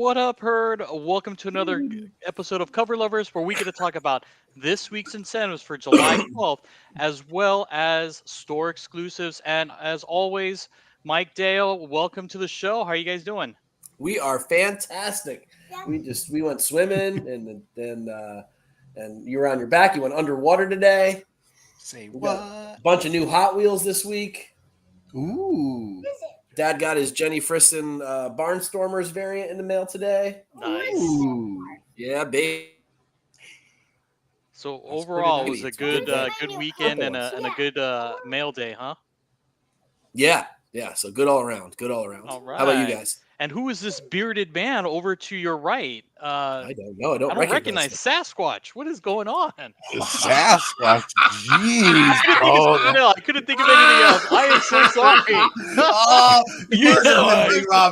What up, Herd? Welcome to another episode of Cover Lovers, where we get to talk about this week's incentives for July 12th, as well as store exclusives. And as always, Mike Dale, welcome to the show. How are you guys doing? We are fantastic. We went swimming and you were on your back. You went underwater today. Say We what? got a bunch of new Hot Wheels this week. Ooh. Dad got his Jenny Fristen Barnstormers variant in the mail today. Nice. Ooh. Yeah, babe. So That's overall, it pretty was a nice. good Good. weekend and a good mail day, huh? Yeah. So good all around. Good all around. All right. How about you guys? And who is this bearded man over to your right? I don't know. I I don't don't recognize recognize Sasquatch. What is going on? The Sasquatch. Jeez. I couldn't think of anything else. I am so sorry. Oh,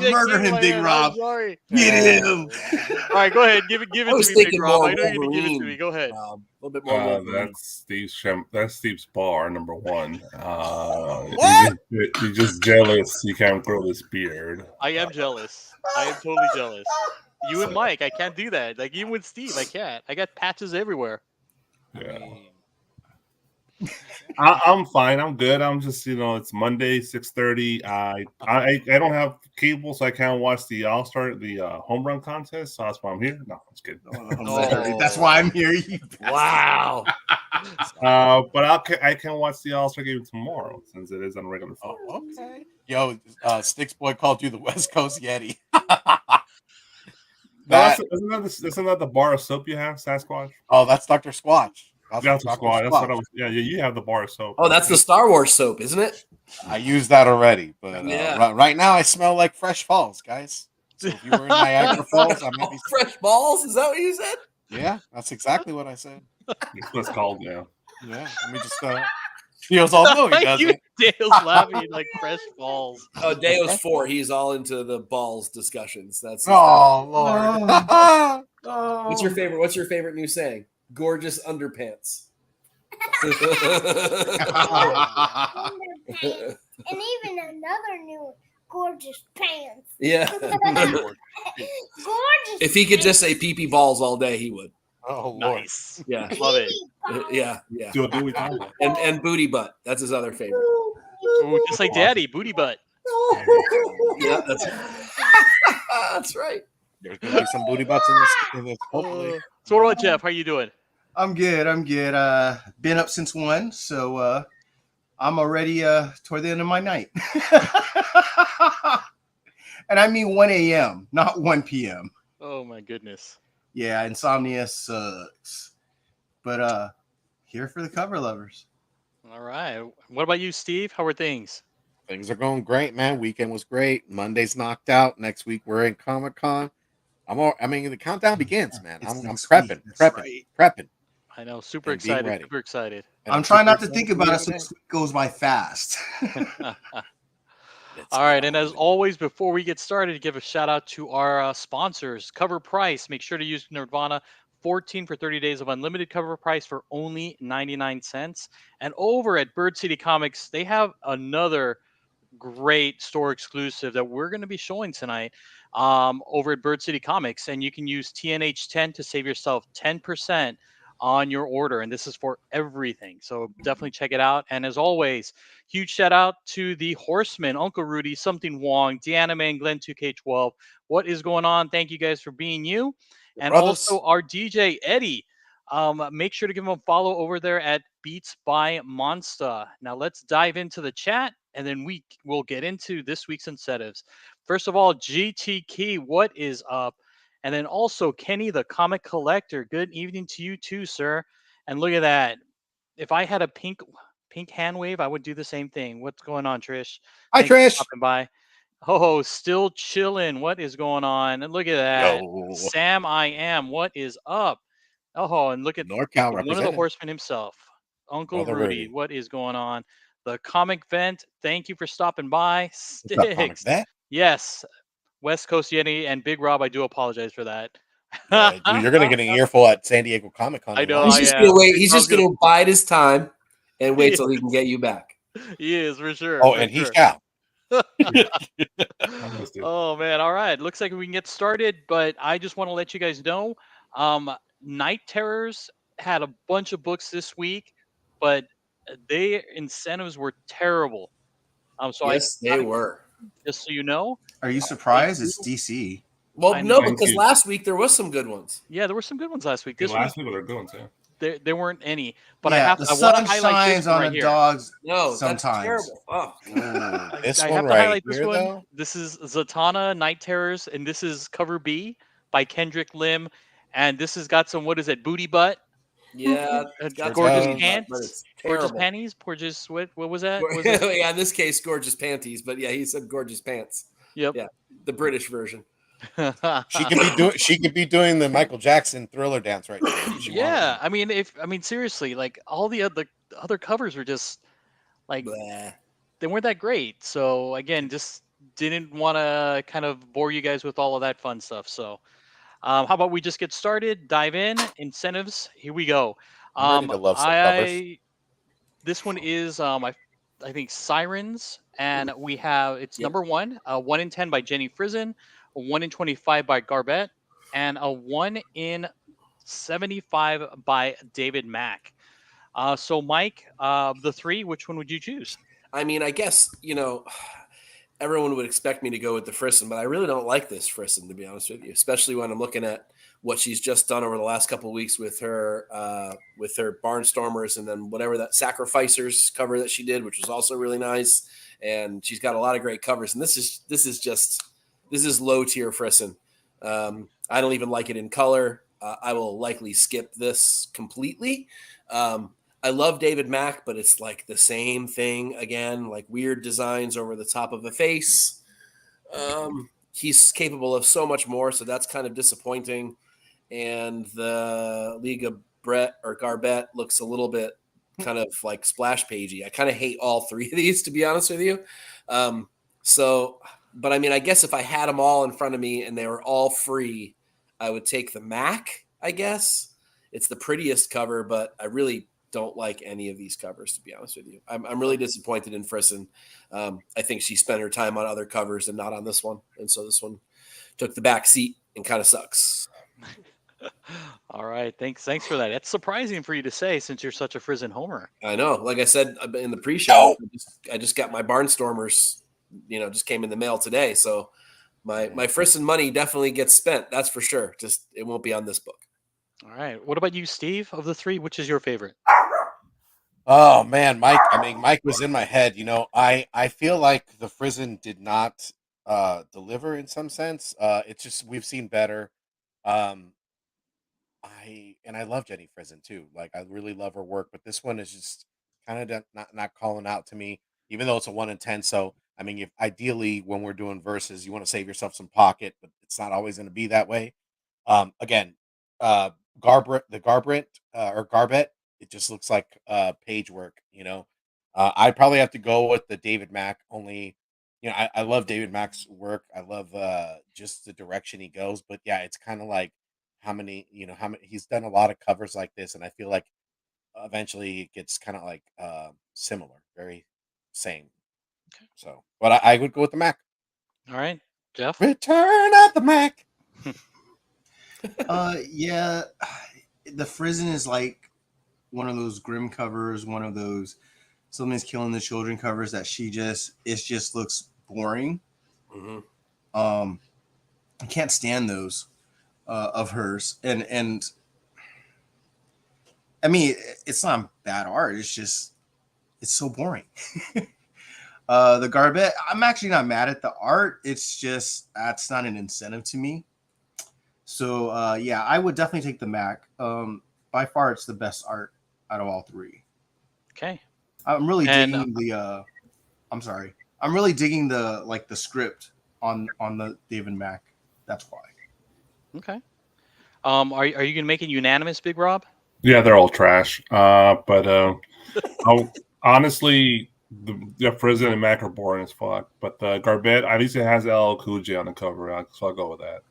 Murder him, Big Rob. I'm sorry. Get him. All right, go ahead. Give it I was to me, Big thinking Rob. more I know you need to give it to Wolverine. me. Go ahead. A little bit more Wolverine. That's Steve's bar, number one. What? You're just jealous you can't grow this beard. I am jealous. I am totally jealous. You and Mike, I can't do that. Like even with Steve, I can't. I got patches everywhere. Yeah. I'm fine. I'm good. I'm just, it's Monday, 6:30. I don't have cable, so I can't watch the All-Star, the home run contest. So that's why I'm here. No, I'm just kidding. No. That's why I'm here. You Wow. But I can watch the All-Star game tomorrow since it is on regular phone. Oh, okay. Yo, Sticks Boy called you the West Coast Yeti. Isn't that the bar of soap you have, Sasquatch? Oh, that's Dr. Squatch. That's the squad. That's what I was. Yeah, you have the bar of soap. Oh, that's the Star Wars soap, isn't it? I used that already, but Yeah. right now I smell like Fresh Falls, guys. So if you were in Niagara Falls, I might be. Fresh balls? Is that what you said? Yeah, that's exactly what I said. That's what it's called now. Yeah, let me just. Feels all no, he doesn't. Dale's laughing like fresh balls. Oh, Deo's 4. He's all into the balls discussions. That's Oh Lord. What's your favorite new saying? Gorgeous underpants. And even another new gorgeous pants. Yeah. Gorgeous. If he could just say pee-pee balls all day, he would. Oh Lord. Nice. Yeah. Love it. Yeah. Do we talk? And booty butt. That's his other favorite. Ooh, just like Daddy, booty butt. Yeah, that's right. There's gonna be some booty butts in this hopefully. So what about Jeff? How you doing? I'm good. Been up since 1, so I'm already toward the end of my night. And I mean 1 a.m., not 1 p.m. Oh my goodness. Yeah, insomnia sucks. But here for the cover lovers. All right. What about you, Steve? How are things? Things are going great, man. Weekend was great. Monday's knocked out. Next week we're in Comic-Con. The countdown begins, man. It's I'm next prepping, week, that's prepping. I know. Super And being excited. ready. Super excited. And I'm trying not to super think excited about it to so be this week goes by fast. All right. And as always, before we get started, give a shout out to our sponsors. Cover Price. Make sure to use Nerdvana 14 for 30 days of unlimited cover price for only 99 cents. And over at Bird City Comics, they have another great store exclusive that we're going to be showing tonight over at Bird City Comics. And you can use TNH10 to save yourself 10% on your order. And this is for everything. So definitely check it out. And as always, huge shout out to the Horsemen, Uncle Rudy, Something Wong, Deanna Man, Glenn 2K12. What is going on? Thank you guys for being you. And Brothers. also our DJ Eddie. Make sure to give him a follow over there at Beats by Monster. Now let's dive into the chat, and then we will get into this week's incentives. First of all, GT Key, what is up? And then also Kenny the Comic Collector. Good evening to you too, sir. And look at that. If I had a pink hand wave, I would do the same thing. What's going on, Trish? Hi, Thanks for Trish. stopping by. Oh, still chilling. What is going on? And look at that. Yo. Sam I Am. What is up? Oh, and look at NorCal one of the represented. horsemen himself. Uncle Brother Rudy. Rudy. What is going on? The Comic Vent. Thank you for stopping by. What's up, Comic Sticks. Vet? Yes. West Coast Yeti and Big Rob, I do apologize for that. Yeah, dude, you're gonna get an earful at San Diego Comic Con. I know. He's I just am. gonna wait. He's I'm just gonna bide his time and wait till he can get you back. He is for sure. Oh, for and he sure. shall. I missed it. Oh man, all right. Looks like we can get started, but I just want to let you guys know, Night Terrors had a bunch of books this week, but their incentives were terrible. So I Yes, they gotta, were. just so you know, Are you they surprised? do. It's DC. Well, I no, know. Thank because you. last week there was some good ones. Yeah, there were some good ones last week. Yeah, This week last week what they're doing too. there weren't any, but Yeah, the I want to sun highlight this shines one on right the here. dogs No, that's sometimes. terrible. Oh, Ooh, this I one have to right highlight this here, one. though. This is Zatanna Night Terrors, and this is cover B by Kendrick Lim, and this has got some, what is it, booty butt, yeah, it's got some gorgeous does. booty butt, but pants, it's gorgeous terrible. panties, gorgeous what was that? Was it? Yeah, in this case, gorgeous panties, but yeah, he said gorgeous pants. Yep. Yeah, the British version. She could be doing. She could be doing the Michael Jackson Thriller dance right now if she wanted Yeah, to. I mean seriously, like all the other covers were just like Blah. they weren't that great. So again, just didn't want to kind of bore you guys with all of that fun stuff. So how about we just get started, dive in, incentives. Here we go. I'm ready to love some covers. This one is I think Sirens, and we have it's Yep. number one, 1 in 10 by Jenny Frizen, a 1 in 25 by Garbett, and a 1 in 75 by David Mack. So Mike, the three, which one would you choose? I mean, I guess everyone would expect me to go with the Frisson, but I really don't like this Frisson, to be honest with you, especially when I'm looking at what she's just done over the last couple of weeks with her Barnstormers, and then whatever that Sacrificers cover that she did, which was also really nice. And she's got a lot of great covers. And this is low tier Frisson. I don't even like it in color. I will likely skip this completely. I love David Mack, but it's like the same thing again, like weird designs over the top of a face. He's capable of so much more, so that's kind of disappointing. And the League of Brett or Garbett looks a little bit kind of like splash pagey. I kind of hate all three of these, to be honest with you. But I mean, I guess if I had them all in front of me and they were all free, I would take the Mac, I guess. It's the prettiest cover, but I really don't like any of these covers, to be honest with you. I'm really disappointed in Frisson. I think she spent her time on other covers and not on this one. And so this one took the back seat and kind of sucks. All right, thanks for that. That's surprising for you to say since you're such a Frizen homer. I know. Like I said in the pre-show, I just got my Barnstormers, just came in the mail today. So my Frisson money definitely gets spent. That's for sure. Just it won't be on this book. All right. What about you, Steve? Of the three, which is your favorite? Oh man, Mike. I mean, Mike was in my head. I feel like the Frisson did not deliver in some sense. It's just we've seen better. Um, I love Jenny Frisson too. Like I really love her work, but this one is just kind of not calling out to me, even though it's a 1 in 10. So I mean, if ideally when we're doing verses, you want to save yourself some pocket, but it's not always going to be that way. Again, Garbrandt or Garbett, it just looks like page work. I'd probably have to go with the David Mack. Only, I love David Mack's work. I love just the direction he goes. But yeah, it's kind of like how many he's done a lot of covers like this, and I feel like eventually it gets kind of like similar, very same. So, but I would go with the Mac. All right, Jeff. Return of the Mac. Yeah, the Frisson is like one of those grim covers, one of those somebody's killing the children covers that it just looks boring. Mm-hmm. I can't stand those of hers, and I mean it's not bad art. It's so boring. The Garbett, I'm actually not mad at the art. It's just that's not an incentive to me. So yeah, I would definitely take the Mac. By far, it's the best art out of all three. Okay. I'm really And, digging the. I'm sorry. I'm really digging the script on the David Mack. That's why. Okay. Are you gonna make it unanimous, Big Rob? Yeah, they're all trash. But honestly, the Frisson and Mac are boring as fuck. But the Garbett, at least it has LL Cool J on the cover, so I'll go with that.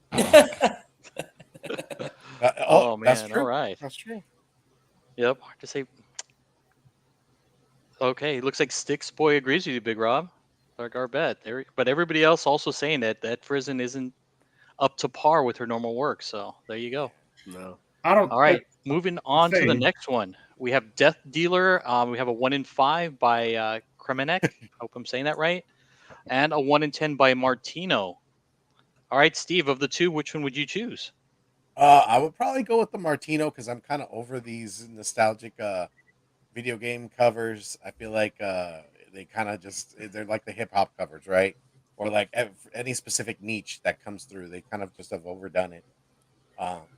Oh That's man! true. All right. That's true. Yep. Hard to say. Okay. Looks like Sticks Boy agrees with you, Big Rob. our Garbett. But everybody else also saying that Frizen isn't up to par with her normal work. So there you go. No. I don't. All right, moving on to the Same. next one. We have Death Dealer. We have a 1 in 5 by Kremenek. Hope I'm saying that right. And a 1 in 10 by Martino. All right, Steve, of the two, which one would you choose? I would probably go with the Martino because I'm kind of over these nostalgic video game covers. I feel like they kind of just they're like the hip hop covers, right? Or like any specific niche that comes through, they kind of just have overdone it.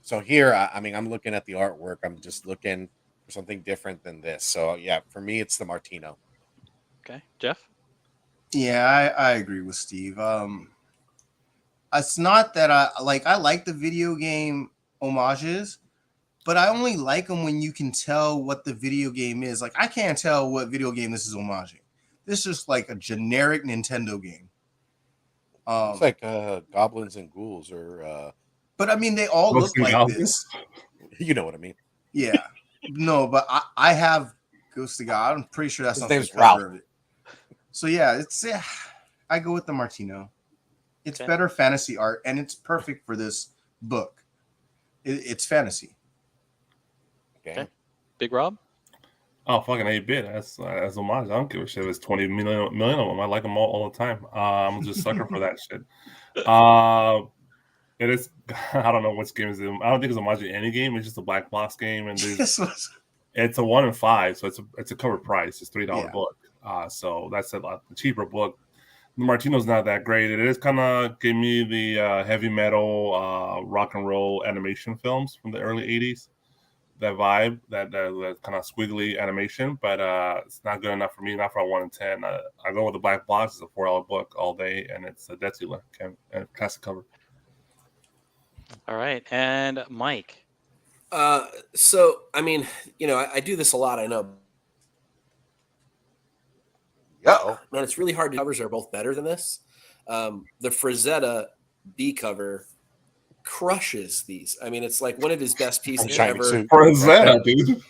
So here, I mean, I'm looking at the artwork. I'm just looking for something different than this. So yeah, for me, it's the Martino. Okay, Jeff? Yeah, I agree with Steve. It's not that I like the video game homages, but I only like them when you can tell what the video game is. Like I can't tell what video game this is homaging. This is just like a generic Nintendo game. It's like goblins and ghouls, or But I mean, they all Ghosts look and like Goblins? this. you know what I mean. Yeah, no, but I have Ghost of God. I'm pretty sure that's His not the name's cover Ralph. of it. So yeah, I go with the Martino. It's Okay. better fantasy art, and it's perfect for this book. It's fantasy. Okay. Big Rob? Oh, fucking 8-bit. That's homage. I don't give a shit if it's 20 million of them. I like them all the time. I'm just a sucker for that shit. It is. I don't know which game is it. I don't think it's homage to any game. It's just a black box game, and it's a 1 in 5, so it's a cover price. It's $3 Yeah. book. So that's a lot cheaper book. The Martino's not that great. It is kind of gave me the heavy metal, rock and roll animation films from the early '80s. That vibe, that kind of squiggly animation, but it's not good enough for me. Not for a 1 in 10. I go with the black box. It's a $4 book all day, and it's a Death Dealer classic cover. All right, and Mike. So I mean, I do this a lot. I know. Uh-oh. Man, it's really hard. Covers are both better than this. The Frazetta B cover crushes these. I mean, it's like one of his best pieces Shining ever. Suit. Frazetta, dude.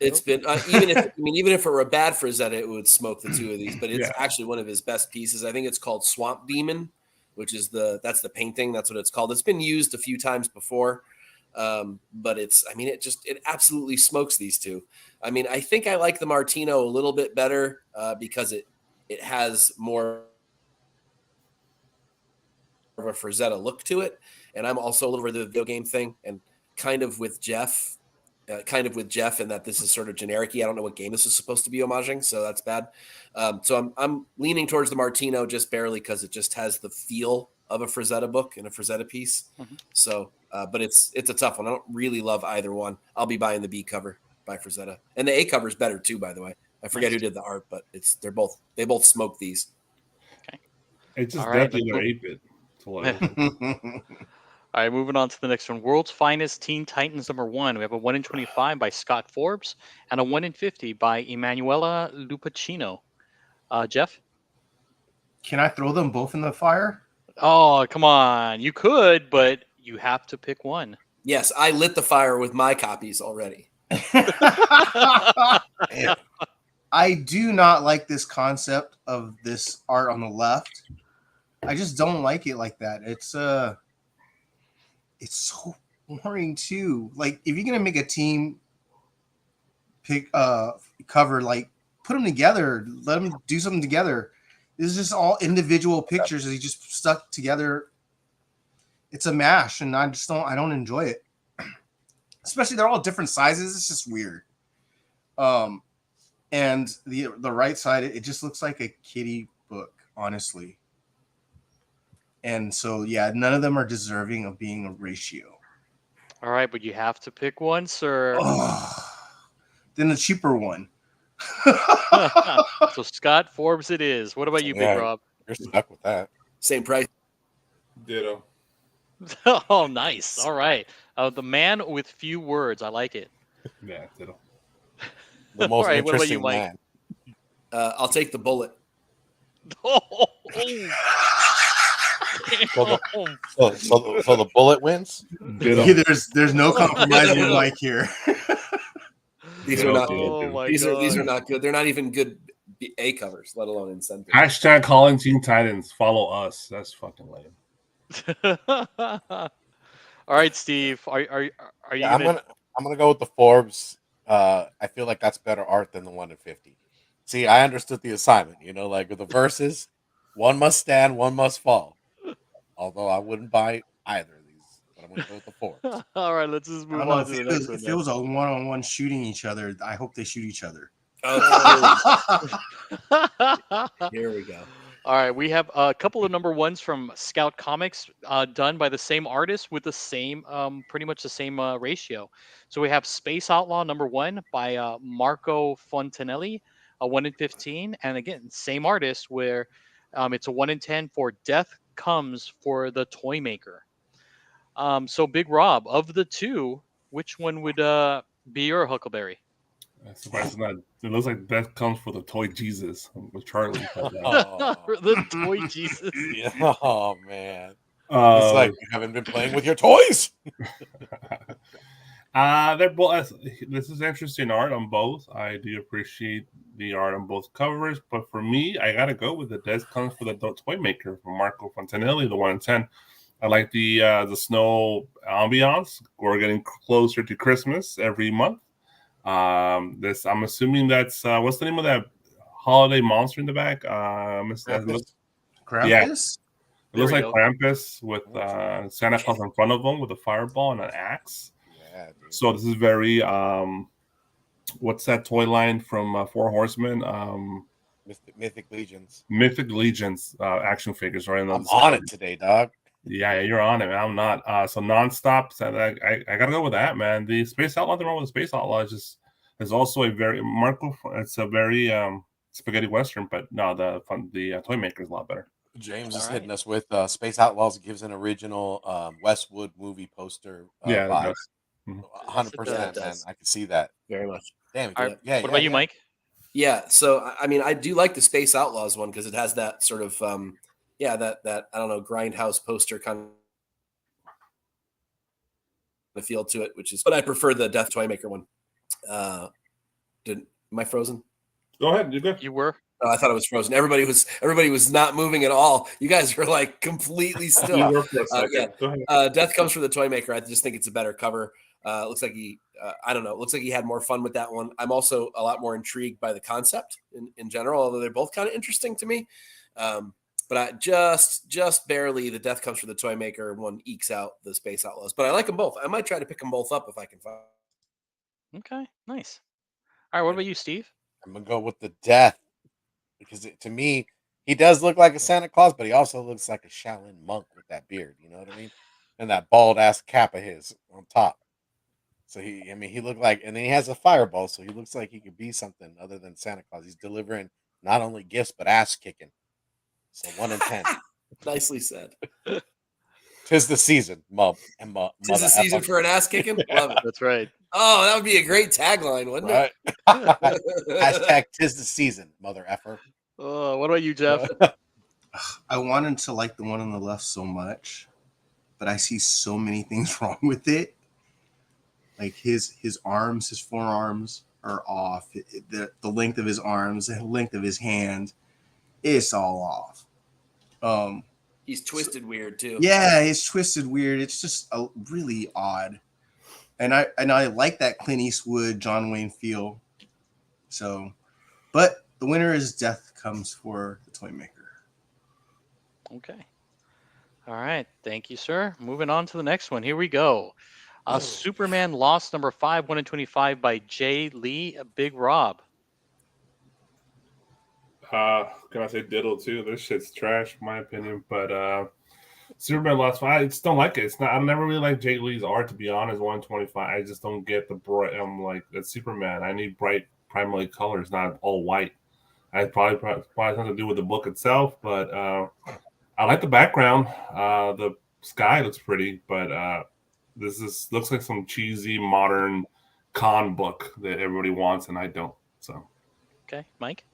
It's been even if it were a bad Frazetta, it would smoke the two of these. But it's Yeah. actually one of his best pieces. I think it's called Swamp Demon, which is that's the painting. That's what it's called. It's been used a few times before, but it absolutely smokes these two. I mean, I think I like the Martino a little bit better because it has more of a Frazetta look to it, and I'm also a little over the video game thing, and kind of with Jeff, in that this is sort of generic-y. I don't know what game this is supposed to be homaging, so that's bad. So I'm leaning towards the Martino just barely because it just has the feel of a Frazetta book and a Frazetta piece. Mhm. So, but it's a tough one. I don't really love either one. I'll be buying the B cover by Frazetta, and the A cover is better too, by the way. I forget who did the art, but they both smoke these. It's just All right, Death Dealer let's 8-bit. That's all it is. All right, moving on to the next one. World's Finest Teen Titans #1. We have a 1 in 25 by Scott Forbes and a 1 in 50 by Emanuela Lupacino. Jeff? Can I throw them both in the fire? Oh, come on. You could, but you have to pick one. Yes, I lit the fire with my copies already. Man. I do not like this concept of this art on the left. I just don't like it like that. It's so boring too. Like if you're gonna make a team pick cover, like put them together, let them do something together. This is just all individual pictures that you just stuck together. It's a mash, and I don't enjoy it. Especially they're all different sizes. It's just weird. And the right side, it just looks like a kiddie book, honestly. And so, yeah, none of them are deserving of being a ratio. All right, but you have to pick one, sir. Then the cheaper one. So Scott Forbes it is. What about you, Yeah. Big Rob? You're stuck with that. Same price. Ditto. Oh, nice. All right. The man with few words. I like it. Yeah, ditto. The most All right, what about you, interesting Mike? man. I'll take the bullet. Oh, So the bullet wins. Ditto. There's no compromising with Mike here. These Yeah, are not. okay. oh my These God. are not good. They're not even good A covers, let alone incentives. Hashtag calling Teen Titans. Follow us. That's fucking lame. All right, Steve. Are you Yeah, gonna? I'm gonna go with the Forbes. I feel like that's better art than the 1 in 50. See, I understood the assignment. You know, like with the verses, one must stand, one must fall. Although I wouldn't buy either of these, but I'm gonna go with the Forbes. All right, let's just I move don't know on if to the it next was one. if it Then. was a one-on-one shooting each other. I hope they shoot each other. Okay, here we go. All right, we have a couple of number ones from Scout Comics, done by the same artist with the same, pretty much the same ratio. So we have Space Outlaw number one by Marco Fontanelli, a 1 in 15, and again, same artist where it's a 1 in 10 for Death Comes for the Toy Maker. So Big Rob, of the two, which one would be your Huckleberry? I'm surprised it's not. It looks like that comes for the toy Jesus with Charlie. But, Oh, The Toy Jesus. yeah. Oh man, it's uh, like you haven't been playing with your toys. they're both. This is interesting art on both. I do appreciate the art on both covers, but for me, I gotta go with the Death Comes for the Toy Maker from Marco Fontanelli, the 1 in 10. I like the snow ambiance. We're getting closer to Christmas every month. This I'm assuming that's what's the name of that holiday monster in the back? Krampus? Yeah, Krampus? it There looks we like go. Krampus with Santa Claus in front of him with a fireball and an axe. Yeah, dude. So this is very what's that toy line from Four Horsemen? Mythic Legions. Mythic Legions action figures, right? I'm on it today, dog. Yeah, you're on it, man. I'm not. So nonstop. So I gotta go with that, man. The Space Outlaw, the wrong with the Space Outlaw is also a very Marco. It's a very spaghetti western, but no, the toy maker is a lot better. James All is right. hitting us with Space Outlaws. Gives an original Westwood movie poster Yeah, it vibe. does. Mhm. Yes, it 100%, man. does. I can see that. Very much. Damn. All right. Yeah. What about you, Mike? Yeah, so I mean, I do like the Space Outlaws one because it has that sort of, that I don't know, grindhouse poster kind of feel to it, which is. But I prefer the Death Toymaker one. Am I frozen? Go ahead, you're good. You were. Oh, I thought it was frozen. Everybody was not moving at all. You guys were like completely You still. were for a second. Yeah. Go ahead. Death Comes for the Toymaker. I just think it's a better cover. Looks like I don't know. Looks like he had more fun with that one. I'm also a lot more intrigued by the concept in general, although they're both kind of interesting to me. But I just barely the Death Comes for the Toymaker one ekes out the Space Outlaws. But I like them both. I might try to pick them both up if I can find. Okay, nice. All right, what about you, Steve? I'm going to go with the Death because to me, he does look like a Santa Claus, but he also looks like a Shaolin monk with that beard. You know what I mean? And that bald ass cap of his on top. So he looked like, and then he has a fireball, so he looks like he could be something other than Santa Claus. He's delivering not only gifts but ass kicking. So 1 in 10. Nicely said. Tis the season, Tis the season for an ass kicking. Love it. That's right. Oh, that would be a great tagline, wouldn't right. it? Hashtag tis the season, mother effer. What about you, Jeff? I wanted to like the one on the left so much, but I see so many things wrong with it. Like his arms, his forearms are off. The length of his arms, the length of his hand, it's all off. He's twisted weird too. Yeah, it's twisted weird. It's just really odd. And I like that Clint Eastwood, John Wayne feel. So, but the winner is Death Comes for the Toymaker. Okay. All right. Thank you, sir. Moving on to the next one. Here we go. Superman Lost number 5, 1 in 25 by Jay Lee, Big Rob. Can I say diddle too? This shit's trash, in my opinion. But Superman Lost, I just don't like it. It's not. I never really liked Jay Lee's art, to be honest. 125. I just don't get the bright. I'm like, that's Superman. I need bright primary colors, not all white. I probably something to do with the book itself, but I like the background. The sky looks pretty, but looks like some cheesy modern con book that everybody wants, and I don't. So, Okay, Mike.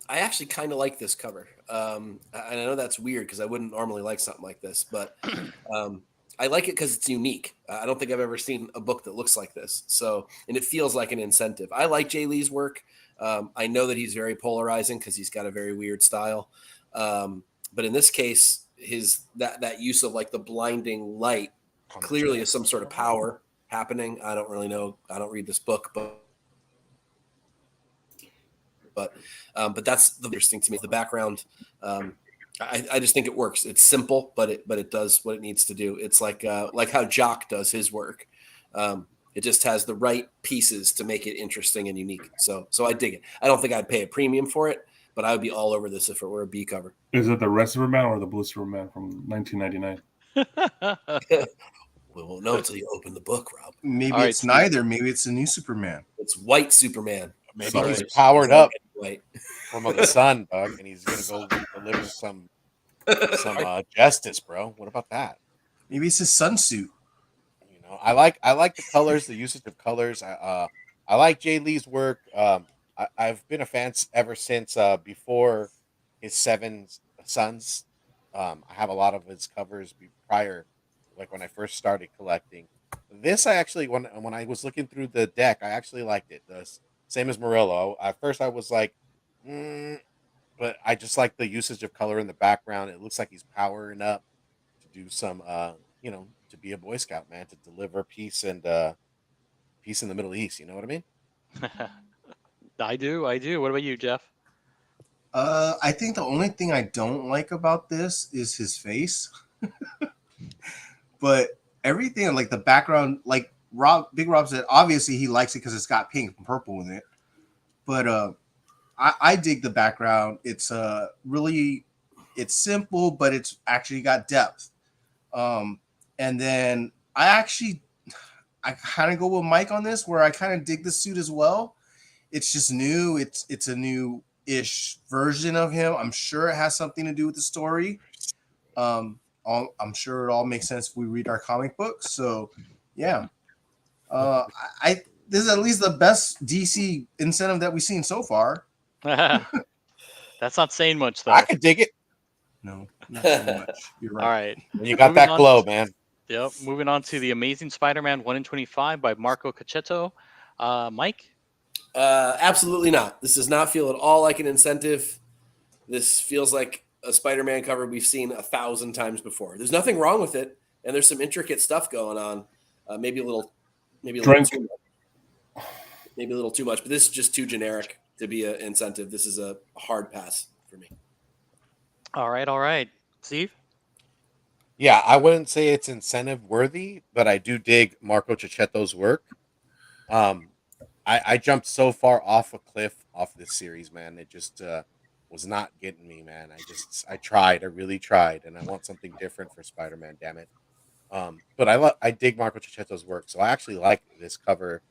I actually kind of like this cover. And I know that's weird because I wouldn't normally like something like this, but I like it because it's unique. I don't think I've ever seen a book that looks like this. So, and it feels like an incentive. I like Jay Lee's work. I know that he's very polarizing because he's got a very weird style. But in this case, that use of like the blinding light clearly is some sort of power happening. I don't really know. I don't read this book, but that's the interesting to me. The background, I just think it works. It's simple, but it does what it needs to do. It's like how Jock does his work. It just has the right pieces to make it interesting and unique. So I dig it. I don't think I'd pay a premium for it, but I would be all over this if it were a B cover. Is it the Red Superman or the Blue Superman from 1999? We won't know until you open the book, Rob. Maybe All right, it's Steve. neither. Maybe it's a new Superman. It's white Superman. Maybe Sorry. he's powered up White. from the sun, Bug, and he's gonna go deliver some justice, bro. What about that? Maybe it's his sunsuit. You know, I like the colors, the usage of colors. I like Jay Lee's work. I've been a fan ever since before his Seven Sons. I have a lot of his covers prior, like when I first started collecting. This I actually when I was looking through the deck, I actually liked it. The same as Murillo. At first, I was like, but I just like the usage of color in the background. It looks like he's powering up to do some, to be a Boy Scout, man, to deliver peace and peace in the Middle East. You know what I mean? I do. What about you, Jeff? I think the only thing I don't like about this is his face. But everything, like the background, like Big Rob said, obviously he likes it because it's got pink and purple in it. But I dig the background. It's really, it's simple, but it's actually got depth. And then I kind of go with Mike on this, where I kind of dig the suit as well. It's just new. It's a new-ish version of him. I'm sure it has something to do with the story. I'm sure it all makes sense if we read our comic books. So, yeah. This is at least the best DC incentive that we've seen so far. That's not saying much, though. I could dig it. No, not so much. You're right. All right. When you got Moving that on glow, to- man. Yep. Moving on to the Amazing Spider-Man 1 in 25 by Marco Caccetto. Mike? Absolutely not. This does not feel at all like an incentive. This feels like a Spider-Man cover we've seen 1,000 times before. There's nothing wrong with it, and there's some intricate stuff going on. Maybe a little too much. Maybe a little too much, but this is just too generic to be an incentive. This is a hard pass for me. All right. Steve? Yeah, I wouldn't say it's incentive worthy, but I do dig Marco Cicchetto's work. I jumped so far off a cliff off this series, man. It just was not getting me, man. I really tried, and I want something different for Spider-Man. Damn it. But I dig Marco Cicchetto's work, so I actually like this cover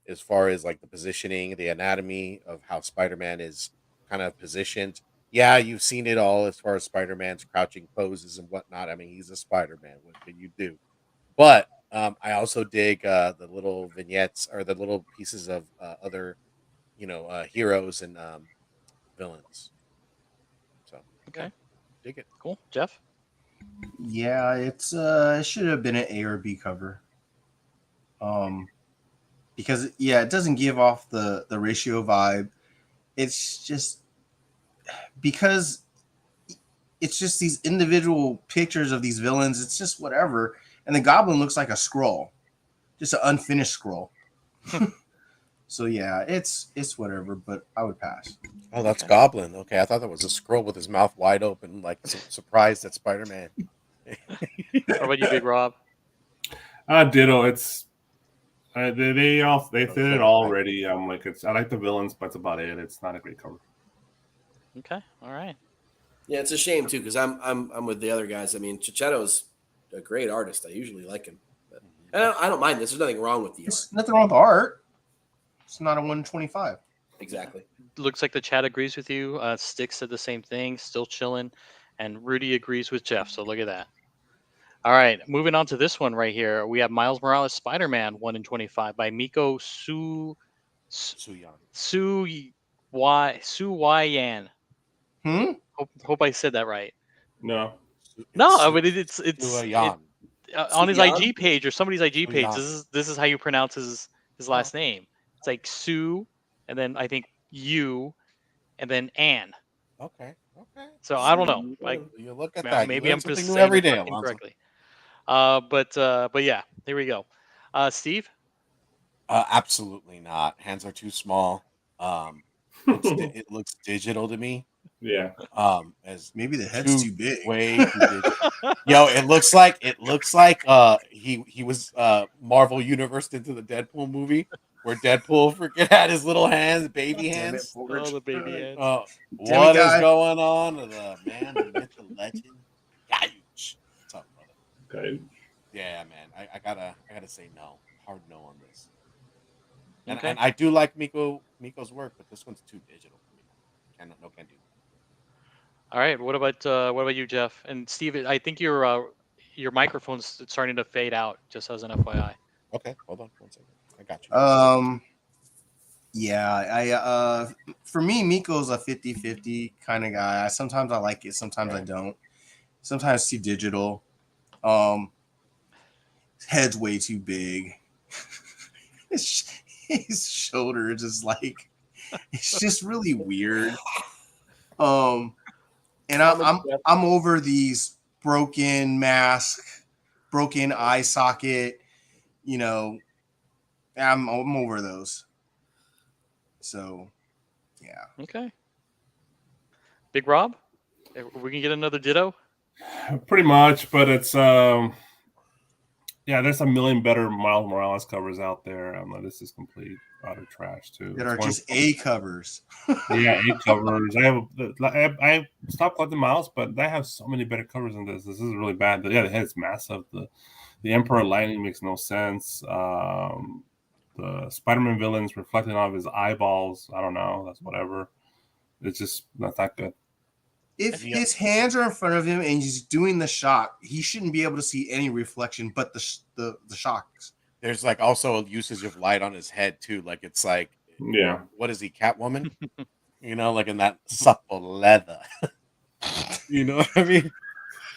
as far as like the positioning, the anatomy of how Spider-Man is kind of positioned. Yeah, you've seen it all as far as Spider-Man's crouching poses and whatnot. I mean, he's a Spider-Man. What can you do? But I also dig the little vignettes or the little pieces of other, heroes and villains. So Okay. dig it. Cool. Jeff? Yeah, it should have been an A or B cover. Because it doesn't give off the ratio vibe. It's just because it's just these individual pictures of these villains. It's just whatever. And the Goblin looks like a scroll, just an unfinished scroll. So yeah, it's whatever, but I would pass. Oh, that's Goblin. Okay, I thought that was a scroll with his mouth wide open, like surprised at Spider-Man. What about you, Big Rob? Ditto. It's they did it already. I'm like, I like the villains, but that's about it. It's not a great cover. Okay. All right. Yeah, it's a shame too because I'm with the other guys. I mean, Cicchetto's a great artist. I usually like him, but I don't mind this. There's nothing wrong with the art. There's nothing wrong with the art. It's not a 125. Exactly. Looks like the chat agrees with you. Sticks said the same thing. Still chilling. And Rudy agrees with Jeff. So look at that. All right. Moving on to this one right here. We have Miles Morales Spider-Man 1 in 25 by Miko Suwayan. Hope I said that right. No. No, but it's Suwayan. on his Suwayan? IG page or somebody's IG page. Suwayan. This is how you pronounce his last name. It's like Sue, and then I think you, and then Anne. Okay. So I don't know. Like You look at that. maybe You I'm learn something just new saying every it day, fucking Alonzo. correctly. But yeah, here we go. Steve. Absolutely not. Hands are too small. It looks digital to me. Yeah. As Maybe the head's too big. way too digital. Yo, it looks like he was Marvel Universe into the Deadpool movie where Deadpool freaking had his little hands, baby Damn it, hands. Fulgurch. Oh, the baby hands. Damn it, What is guy. going on? The man, the myth, the legend. Yikes. What's up, brother? Okay. Yeah, man. I gotta say no. Hard no on this. And Okay. and I do like Miko's work, but this one's too digital for me. Can't do that. All right. What about you, Jeff? And Steve, I think your microphone's starting to fade out. Just as an FYI. Okay, hold on 1 second. I got you. Yeah, for me, Miko's a 50-50 kind of guy. Sometimes I like it, sometimes I don't. Sometimes it's too digital. His head's way too big. his shoulders is like, it's just really weird. And I'm over these broken mask, broken eye socket. You know, I'm over those. So, yeah. Okay. Big Rob, we can get another ditto. Pretty much, but it's yeah, there's a million better Miles Morales covers out there. This is complete utter trash too. That are just A covers. Yeah, A covers. I stopped collecting Miles, but I have so many better covers than this. This is really bad. Yeah, the head's massive. The Emperor Lightning makes no sense. The Spider-Man villains reflecting off his eyeballs. I don't know. That's whatever. It's just not that good. If his hands are in front of him and he's doing the shot, he shouldn't be able to see any reflection but the shocks. There's like also a usage of light on his head too. Like it's like, yeah, what is he, Catwoman? You know, like in that supple leather. You know what I mean?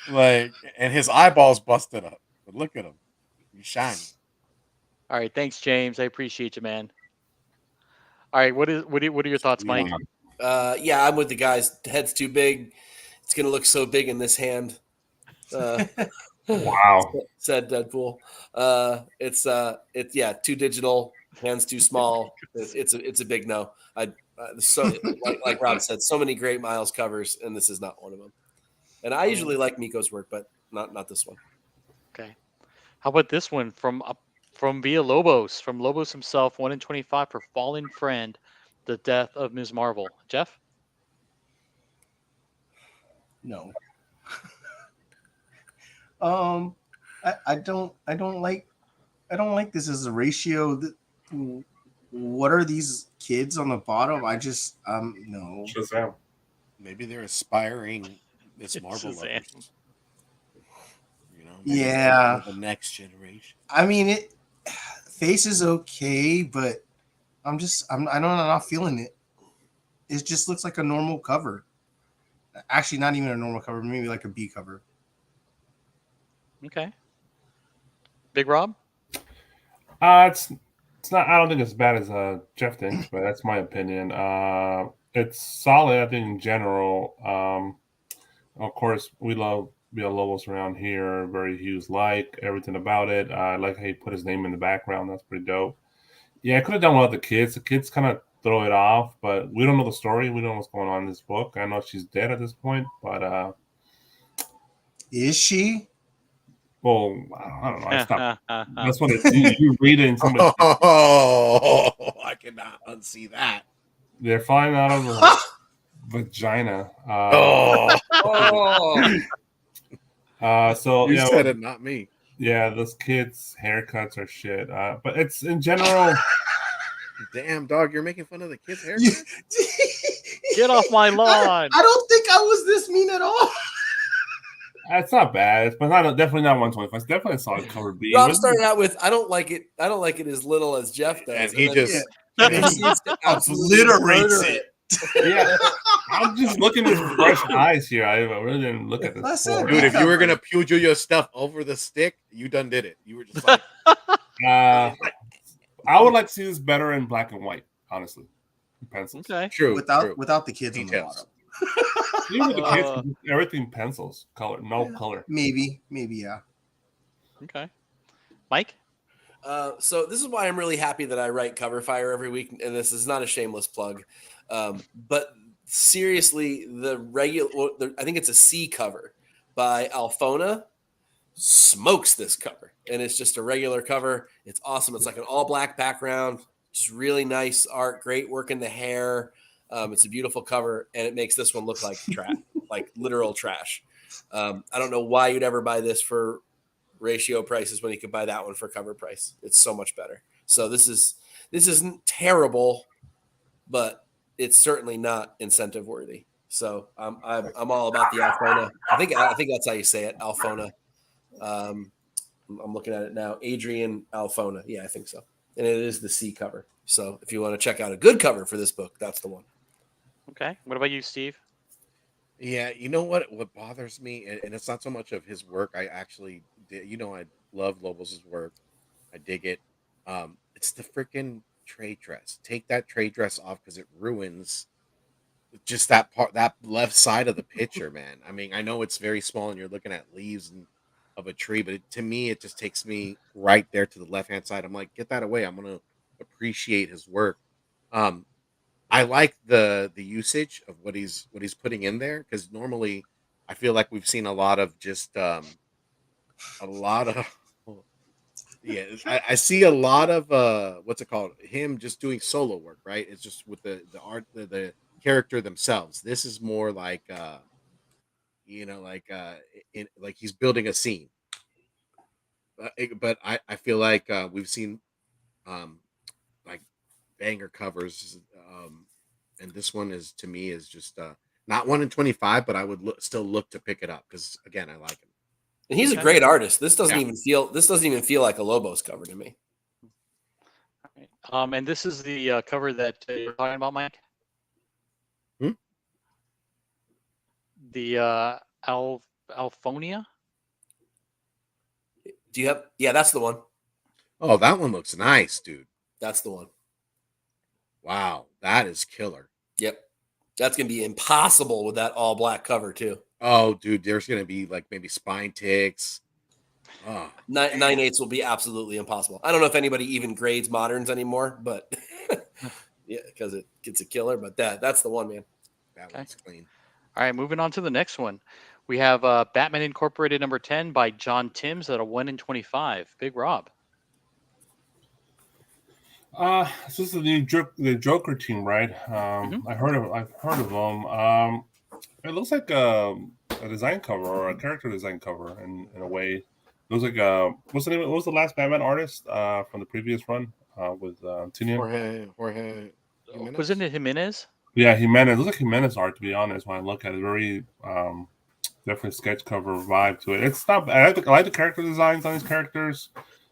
Like, and his eyeballs busted up. But look at him, he's shining. All right, thanks, James. I appreciate you, man. All right, what are your thoughts, Mike? Yeah, I'm with the guys. The head's too big. It's gonna look so big in this hand. Wow, said Deadpool. It's too digital. Hands too small. It's a big no. So like Rob said, so many great Miles covers, and this is not one of them. And I usually like Miko's work, but not this one. Okay, how about this one from Villalobos, from Lobos himself, 1 in 25 for Fallen Friend, the death of Ms. Marvel. Jeff? No. I don't like this as a ratio. What are these kids on the bottom? I just no. Shazam. Maybe they're aspiring Miss Marvel Shazam. lovers. You know, Yeah. the next generation. I mean, face is okay, but I'm not feeling it. It just looks like a normal cover. Actually, not even a normal cover, maybe like a B cover. Okay. Big Rob? It's not. I don't think it's as bad as Jeff thinks, but that's my opinion. It's solid, I think, in general. Of course, we love Villalobos around here. Very Hughes-like, everything about it. I like how he put his name in the background. That's pretty dope. Yeah, I could have done without the kids. The kids kind of throw it off, but we don't know the story. We don't know what's going on in this book. I know she's dead at this point, but is she? Well, I don't know. I stopped. That's what you read it in somebody's. Oh, I cannot unsee that. They're flying out of her vagina. So you said it, not me. Yeah, those kids' haircuts are shit. But it's in general. Damn, dog, you're making fun of the kids' haircuts? Get off my lawn. I don't think I was this mean at all. It's not bad, but definitely not 125. It's definitely a solid cover B. Rob started out with, I don't like it as little as Jeff does. And he just obliterates it. Yeah, I'm just looking at his fresh eyes here. I really didn't look at this. Dude, if you were gonna pujo your stuff over the stick, you done did it. You were just like, I would like to see this better in black and white, honestly. pencils. Okay. True. without the kids Details. on the bottom. Even with the kids, Uh, everything pencils, color, no Yeah. color. Maybe, yeah. Okay. Mike? So this is why I'm really happy that I write Cover Fire every week, and this is not a shameless plug. But seriously, I think it's a C cover by Alfona, smokes this cover, and it's just a regular cover. It's awesome. It's like an all black background, just really nice art, great work in the hair. It's a beautiful cover, and it makes this one look like trash, like literal trash. I don't know why you'd ever buy this for ratio prices when you could buy that one for cover price. It's so much better. So this isn't terrible, but it's certainly not incentive worthy. So I'm all about the Alfona. I think that's how you say it, Alfona. I'm looking at it now. Adrian Alfona. Yeah, I think so. And it is the C cover. So if you want to check out a good cover for this book, that's the one. Okay. What about you, Steve? Yeah, you know what? What bothers me, and it's not so much of his work. I actually, I love Lobos' work. I dig it. It's the freaking trade dress. Take that trade dress off because it ruins just that part, that left side of the picture, man. I mean, I know it's very small, and you're looking at leaves of a tree, but to me, it just takes me right there to the left hand side. I'm like, get that away. I'm gonna appreciate his work. Um, I like the usage of what he's putting in there because normally I feel like we've seen a lot of just a lot of yeah, I see a lot of what's it called, him just doing solo work, right? It's just with the art, the character themselves. This is more like like like he's building a scene. But I feel like we've seen um like banger covers. And this one is, to me, is just not 1 in 25, but I would still look to pick it up because, again, I like him. And he's a Okay. great artist. This doesn't Yeah. even feel like a Lobos cover to me. All right. And this is the cover that you're talking about, Mike? Hmm? The Alphonia? Do you have? Yeah, that's the one. Oh, that one looks nice, dude. That's the one. Wow, that is killer. Yep. That's gonna be impossible with that all black cover too. Oh, dude, there's gonna be like maybe spine ticks. Oh, 9/8 will be absolutely impossible. I don't know if anybody even grades moderns anymore, but yeah, because it gets a killer. But that's the one, man. that Okay. one's clean. All right, moving on to the next one. We have Batman Incorporated number 10 by John Timms at a 1 in 25. Big Rob. This is the Joker team, right? Mhm. I've heard of them. It looks like a design cover or a character design cover in a way. It looks like what's the name? What was the last Batman artist from the previous run with Tinian? Jorge Wasn't Jimenez? it Jimenez? Yeah, Jimenez. It looks like Jimenez art, to be honest. When I look at it, very definitely sketch cover vibe to it. It's not bad. I like the character designs on these characters.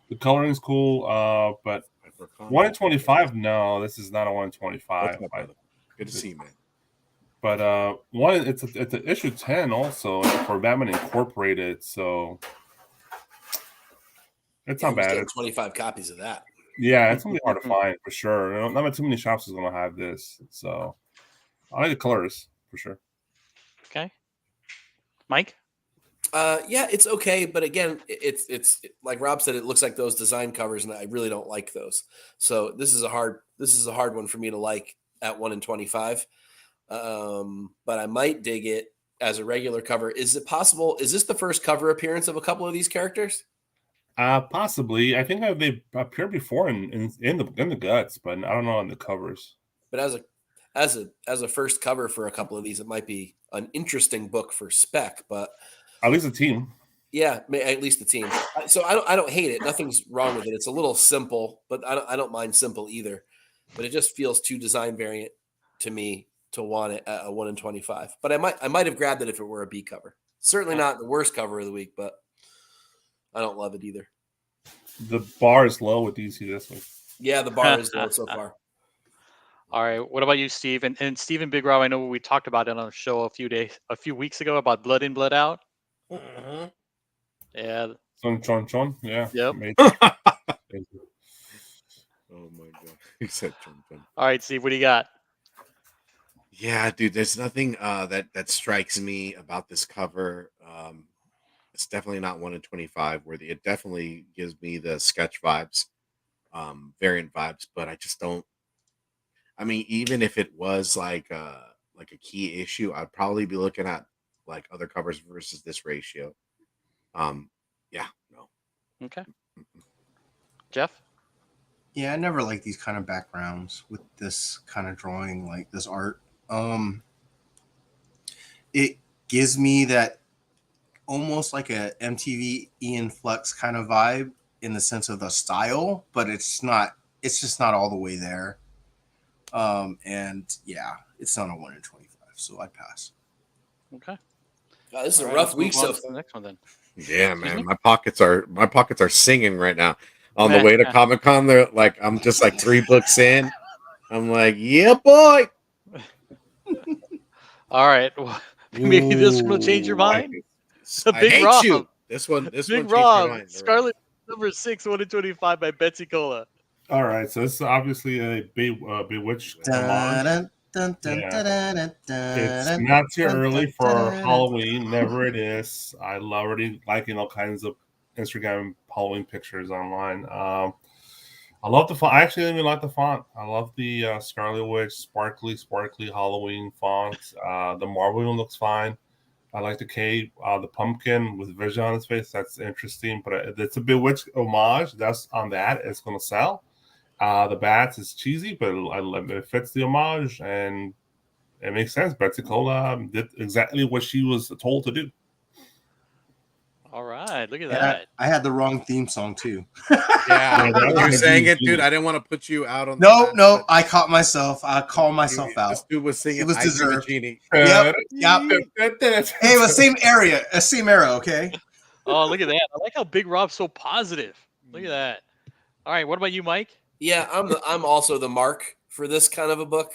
The coloring is cool, but 1 in 25. No, this is not a 1 in 25. What's up, brother? Good to see you, man. But it's a issue 10 also for Batman Incorporated, so it's Yeah, not bad. getting 25 copies of that. Yeah, it's gonna be hard to find for sure. Not too many shops is gonna have this, so I like the colors for sure. Okay. Mike? Yeah, it's okay, but again, it's like Rob said, it looks like those design covers, and I really don't like those. So this is a hard one for me to like at 1 in 25. But I might dig it as a regular cover. Is it possible? Is this the first cover appearance of a couple of these characters? Possibly. I think they've appeared before in the guts, but I don't know on the covers. But as a first cover for a couple of these, it might be an interesting book for spec. But At least a team. yeah, at least the team. So I don't hate it. Nothing's wrong with it. It's a little simple, but I don't mind simple either. But it just feels too design variant to me to want it at a 1 in 25. But I might have grabbed it if it were a B cover. Certainly not the worst cover of the week, but I don't love it either. The bar is low with DC this week. Yeah, the bar is low so far. All right. What about you, Steve? And Stephen Big Rob, I know we talked about it on a show a few weeks ago about Blood In, Blood Out. Mhm. Yeah. Chon. Yeah. Yep. Oh my god, he said chum chum. All right, Steve, what do you got? Yeah, dude. There's nothing that strikes me about this cover. It's definitely not 1 in 25. It definitely gives me the sketch vibes, variant vibes. But I just don't. I mean, even if it was like a key issue, I'd probably be looking at like other covers versus this ratio. Um, yeah, no. Okay, Mm-mm. Jeff. Yeah, I never like these kind of backgrounds with this kind of drawing, like this art. Um, it gives me that almost like a MTV Ian Flux kind of vibe in the sense of the style, but it's not. It's just not all the way there. And yeah, it's not a 1 in 25, so I'd pass. Okay. This is All a right, rough let's week move on so to the next one then. Yeah, Excuse man, me. my pockets are singing right now. On the way to Comic Con, they're like, I'm just like 3 books in. I'm like, yeah, boy. All right. Well, maybe this one will change your Ooh, I mind. like I Big hate Rob. you. This Big one changed my Rob. mind already. Scarlet number 6, 1 in 25 by Betsy Cola. All right, so this is obviously a Bewitched homage. Dun, dun, dun, Yeah. dun, dun, dun, It's dun, not too dun, early dun, for dun, dun. Halloween. Never it is. I already liking all kinds of Instagram Halloween pictures online. I love the font. I actually even like the font. I love the Scarlet Witch sparkly Halloween font. The Marvel one looks fine. I like the pumpkin with vision on his face. That's interesting, but it's a Bewitched homage. That's on that. It's going to sell. The bats is cheesy, but it fits the homage and it makes sense. Betsy Cola did exactly what she was told to do. All right. Look at And that. I had the wrong theme song too. Yeah, Yeah, that as was you're my saying dream it, dude. too. I didn't want to put you out on the No, limb, no, but I caught myself. I called myself out. this dude was It singing was "I Dream of deserved. Genie." Yep, yep. Hey, it was same area, same era. Okay. Oh, look at that. I like how Big Rob's so positive. Look at that. All right. What about you, Mike? yeah, I'm also the mark for this kind of a book.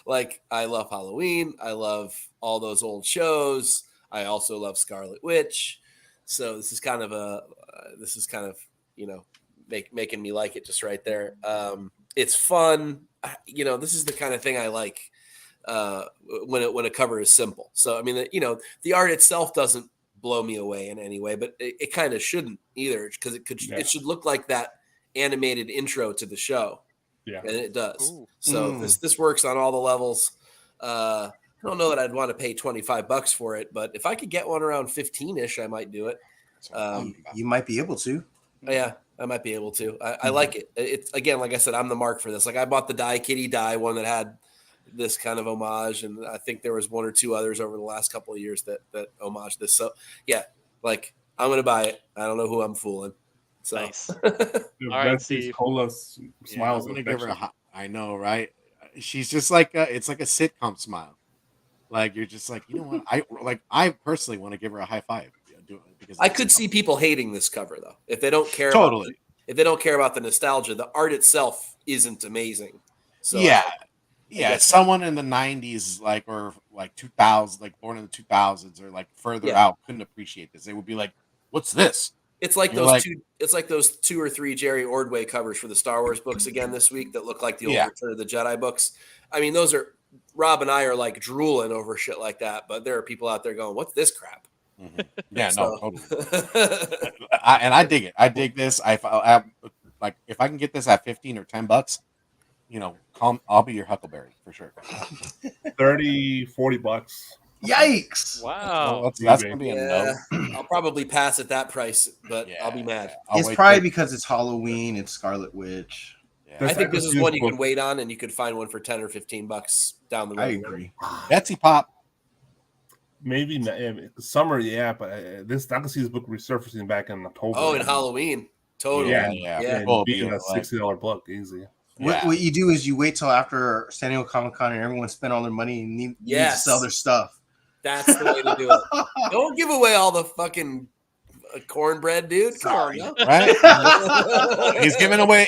Like I love Halloween. I love all those old shows. I also love Scarlet Witch. So this is kind of making me like it just right there. It's fun. This is the kind of thing I like uh, when a cover is simple. So I mean, the art itself doesn't blow me away in any way, but it kind of shouldn't either because Yeah. it should look like that animated intro to the show, Yeah. and it does. Ooh. So this works on all the levels. I don't know that I'd want to pay $25 for it, but if I could get one around 15-ish, I might do it. That's what I'm talking about. You might be able to. Yeah, I might be able to. I like it. It's again, like I said, I'm the mark for this. Like I bought the Die Kitty Die one that had this kind of homage, and I think there was one or two others over the last couple of years that homage this. So yeah, like I'm gonna buy it. I don't know who I'm fooling. So Nice. Dude, All right, Betsy's Steve. Cola Yeah, smiles. I'm gonna give her a affection. I know, right? She's just like it's like a sitcom smile. Like you're just like, you know what? I personally want to give her a high five. Because I could see people hating this cover though if they don't care Totally. if they don't care about the nostalgia. The art itself isn't amazing. So yeah, I yeah. guess- Someone in the '90s, like or like 2000, like born in the 2000s, or like further Yeah. out, couldn't appreciate this. They would be like, "What's this?" It's like You're those like- two. It's like those 2 or 3 Jerry Ordway covers for the Star Wars books again this week that look like the old Yeah. Return of the Jedi books. I mean, those are Rob and I are like drooling over shit like that, but there are people out there going, "What's this crap?" Mhm. Yeah, no, So- totally. I dig it. I dig this. I like if I can get this at 15 or $10, I'll be your Huckleberry for sure. 30, $40. Yikes! Wow. That's gonna be a yeah, no. I'll probably pass at that price, but I'll be mad. I'll It's wait probably till- because it's Halloween. It's Scarlet Witch. yeah. I That's think this is Agassi's one you book. can wait on, and you could find one for $10 or $15 down the road. I agree. Betsy Pop. Maybe summer, yeah, but this Agassi's book resurfacing back in October. Oh, and Halloween, totally. Yeah, yeah. yeah. People will being be a like, $60 book easy. yeah. What you do is you wait till after San Diego Comic Con and everyone spent all their money and need to Yes. sell their stuff. That's the way to do it. Don't give away all the fucking cornbread, dude. Come on, Sorry. now. Right? He's giving away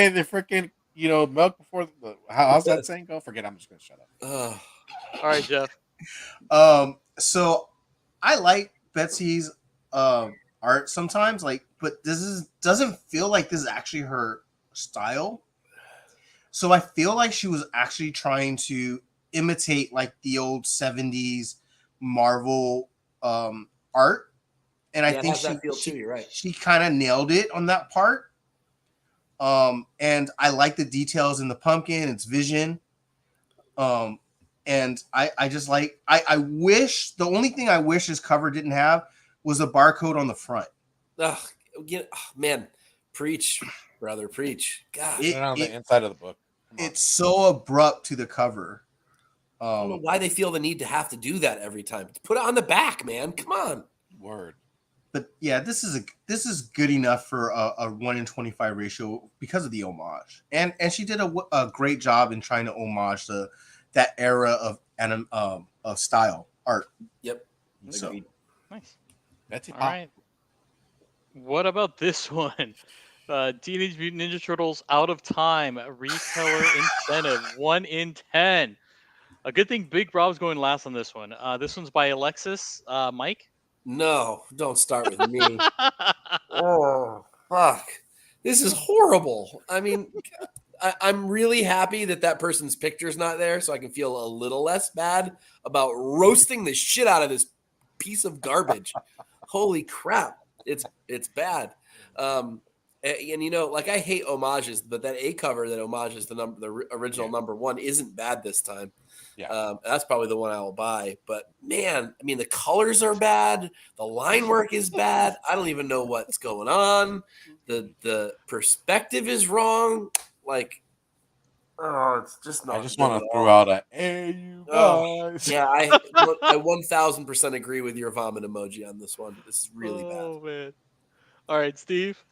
the freaking milk before the how's that saying go? Forget. I'm just gonna shut up. Ugh. All right, Jeff. So I like Betsy's art sometimes, but doesn't feel like this is actually her style. So I feel like she was actually trying to imitate like the old 70s Marvel art. And I Yeah, it think has that feel too. You're right. she kind of nailed it on that part. And I like the details in the pumpkin, its vision. And I just like I wish the only thing I wish this cover didn't have was a barcode on the front. Ugh, man, preach, brother, preach. God, Put it on the inside of the book. Come on. It's so abrupt to the cover. I don't know why they feel the need to have to do that every time. Put it on the back, man. Come on. Word. But yeah, this is good enough for a 1 in 25 ratio because of the homage, and she did a great job in trying to homage that era of style art. Yep. So Nice. Betsy All Pop. right. What about this one? Teenage Mutant Ninja Turtles Out of Time retailer incentive 1 in 10. A good thing Big Rob's going last on this one. This one's by Alexis. Mike? No, don't start with me. Oh, fuck. This is horrible. I mean, I'm really happy that person's picture's not there so I can feel a little less bad about roasting the shit out of this piece of garbage. Holy crap. It's bad. And you know, like I hate homages, but that A cover that homages the original number 1 isn't bad this time. Yeah. That's probably the one I will buy. But man, I mean, the colors are bad. The line work is bad. I don't even know what's going on. The perspective is wrong. Like, oh, it's just not. I just want to throw out a "Hey, you guys." Yeah, I 1000% agree with your vomit emoji on this one. This is really bad. Oh man. All right, Steve.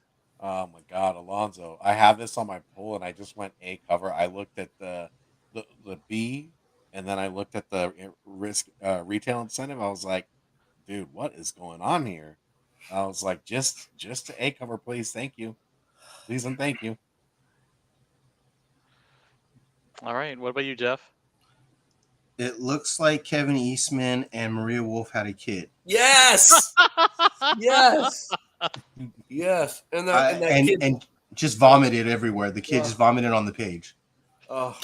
Oh my God, Alonzo! I have this on my poll, and I just went A cover. I looked at the B, and then I looked at the retail incentive. I was like, dude, what is going on here? I was like, just to A cover, please, thank you, please and thank you. All right. What about you, Jeff? it looks like Kevin Eastman and Maria Wolf had a kid. Yes, yes, yes. And that kid, and just vomited everywhere. The kid just vomited on the page. oh,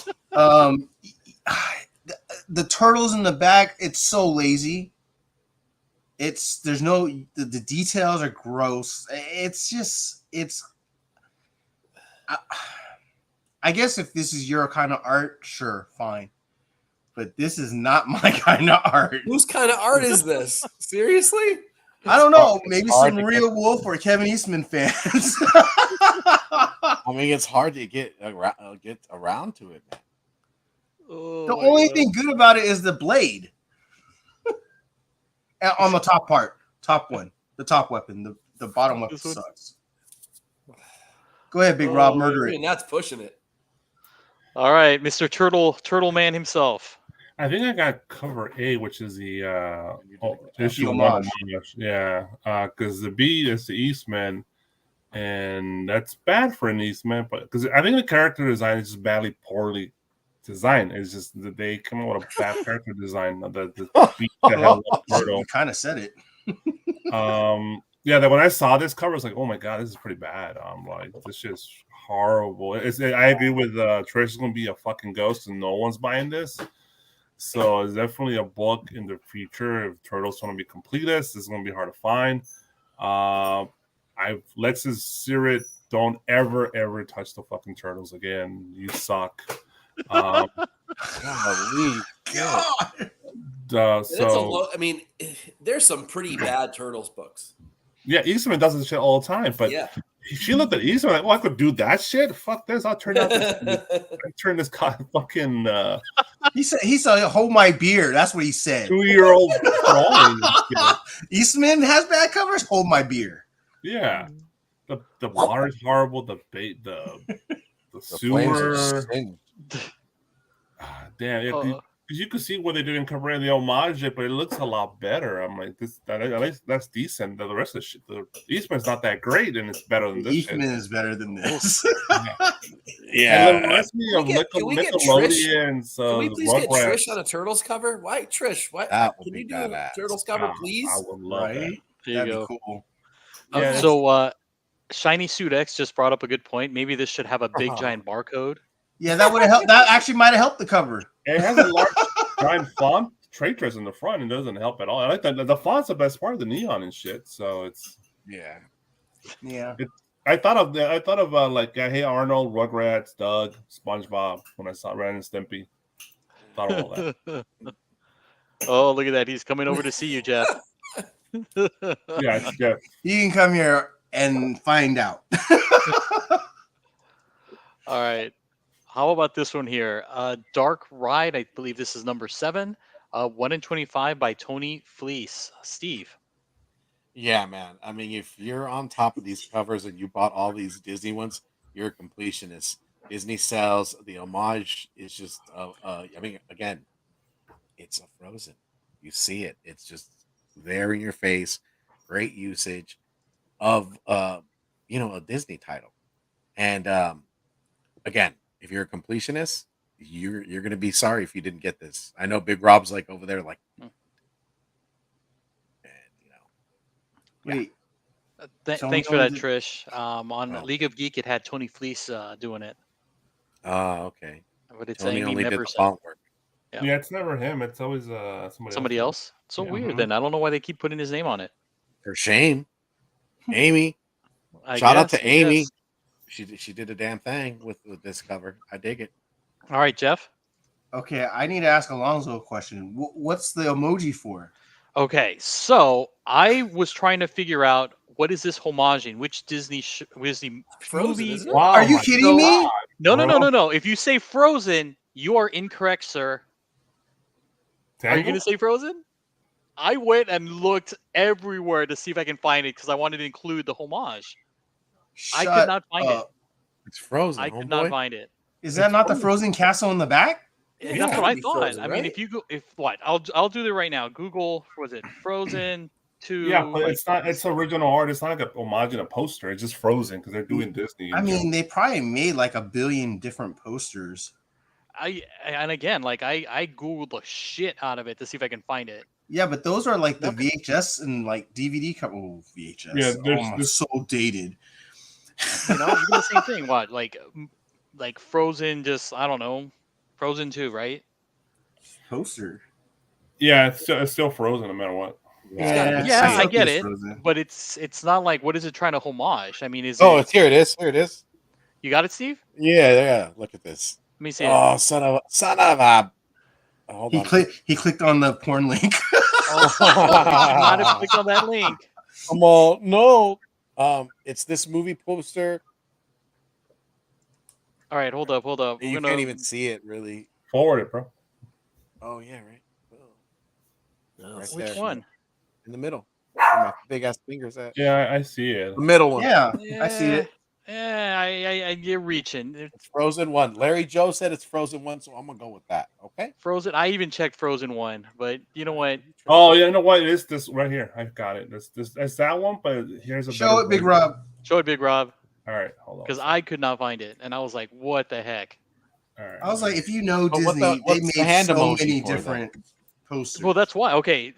The turtles in the back, it's so lazy. There's no the details are gross. I guess if this is your kind of art, sure, fine. But this is not my kind of art. whose kind of art is this? Seriously? I don't know. It's Maybe hard some to Real Wolf or Kevin Eastman fans. I mean, it's hard to get around to it, man. Oh, The my only God. thing good about it is the blade. On the top part, top one, the top weapon, the bottom weapon This one? sucks. Go ahead, Big Rob, murder I it. mean, that's pushing it. All right, Mr. Turtle Man himself. I think I got cover A, which is the issue The one homage. homage. Yeah, because the B is the Eastman, and that's bad for an Eastman. But because I think the character design is just poorly designed. It's just that they come up with a bad character design. The beat that has a turtle. You kind of said it. Yeah, that when I saw this cover, I was like, oh my God, this is pretty bad. Like, this shit's horrible. I agree with Trish is gonna be a fucking ghost, and no one's buying this. So it's definitely a book in the future. If Turtles want to be completist, this is going to be hard to find. Lexus Sirit, don't ever touch the fucking Turtles again. You suck. God. I mean, there's some pretty bad Turtles books. Yeah, Eastman does this shit all the time. But Yeah. she looked at Eastman like, I could do that shit? Fuck this. I'll turn out this fucking He said, hold my beer. That's what he said. 2-year-old drawing. Eastman has bad covers. Hold my beer. Yeah. The water is horrible. The sewer. Damn, yeah, because you can see what they did in Cabrera, the homage, but it looks a lot better. I'm like, at least that's decent. The rest of the shit, the Eastman's not that great, and it's better than this. Eastman is better than this. Yeah, it reminds me of Can we get Nickelodeon's. Can we please get Rugrats. Trish on a Turtles cover? Why, Trish? Why That would can be you do badass. a Turtles cover, please? I would love that. Right? There you That'd go. be cool. Yeah, So, Shiny Suit X just brought up a good point. Maybe this should have a big giant barcode. Yeah, that would have helped. That actually might have helped the cover. It has a large giant font traitress in the front and doesn't help at all. I like that. The font's the best part of the neon and shit. So it's Yeah. Yeah. I thought of like Hey Arnold, Rugrats, Doug, SpongeBob when I saw Ren and Stimpy. Thought of all that. Oh, look at that. He's coming over to see you, Jeff. Yeah, it's Jeff. You can come here and find out. All right. How about this one here? Dark Ride. I believe this is number 7. 1 in 25 by Tony Fleece. Steve. Yeah, man. I mean, if you're on top of these covers and you bought all these Disney ones, you're a completionist. Disney sells the homage is just. I mean, again, it's a Frozen. You see it. It's just there in your face. Great usage of a Disney title. And again, if you're a completionist, you're gonna be sorry if you didn't get this. I know Big Rob's like over there, like, Hmm. and Yeah. Wait, Tony Thanks for that, owns it. Trish. On Oh. League of Geek, it had Tony Fleece doing it, Oh, okay. but it's Tony saying he only did never the said font work. Yeah. Yeah, it's never him. It's always somebody else. So Yeah. weird. Then I don't know why they keep putting his name on it. For shame, Amy. I Shout out guess, to I Amy. guess. She did a damn thing with this cover. I dig it. All right, Jeff. Okay, I need to ask Alonso a question. What's the emoji for? Okay, so I was trying to figure out what is this homaging? Which Disney Frozen, movie? isn't it? Wow, Are you my kidding me? God, No, no, no, bro. no, no. If you say Frozen, you are incorrect, sir. Are you Tangled? going to say Frozen? I went and looked everywhere to see if I can find it because I wanted to include the homage. I could Shut not find it. up. It's Frozen, I could not homeboy. find it. Is that not the Frozen castle in the back? Yeah, That's it's what gotta I be thought. Frozen, I mean, right? if you go, if what, I'll do that right now. Google, was it Frozen 2? Yeah, but like, it's not. It's original art. It's not like a homage in a poster. It's just Frozen because they're doing Disney. I in mean, general. they probably made like 1 billion different posters. and again, like I googled the shit out of it to see if I can find it. Yeah, but those are like the Nothing. VHS and like DVD cover. Oh, VHS. Yeah, there's oh, my, this. so dated. You know, even the same thing. What, like Frozen? Just I don't know, Frozen 2, right? Poster. Yeah, it's still Frozen no matter what. Yeah, Yeah, I I still get think it's it, Frozen. but it's not like what is it trying to homage? I mean, is Oh, it? it's here. It is. Here it is. You got it, Steve? Yeah. Look at this. Let me see it. Oh, son of a. Oh, hold He on. clicked on the porn link. Oh, you might have clicked on that link. Come on, no. It's this movie poster. All right, hold up. We're You gonna. can't even see it really. Forward it, bro. Oh yeah, right. Oh, No, Right Which there. one? in the middle. Where my big ass fingers at. Yeah, I see it. The middle one. Yeah, I see it. Yeah, you're reaching. It's Frozen 1. Larry Joe said it's Frozen 1, so I'm gonna go with that. Okay. Frozen. I even checked Frozen 1, but you know what? Oh, yeah, you know what? It's this right here. I got it. It's that one, but here's a Show better it, Big version. Rob. Show it, Big Rob, All right, hold on. because I could not find it, and I was like, "What the heck?" All right. I was like, if you know But what's Disney, the- what's they the made hand so emoji many for, though? different posters. Well, that's why. Okay,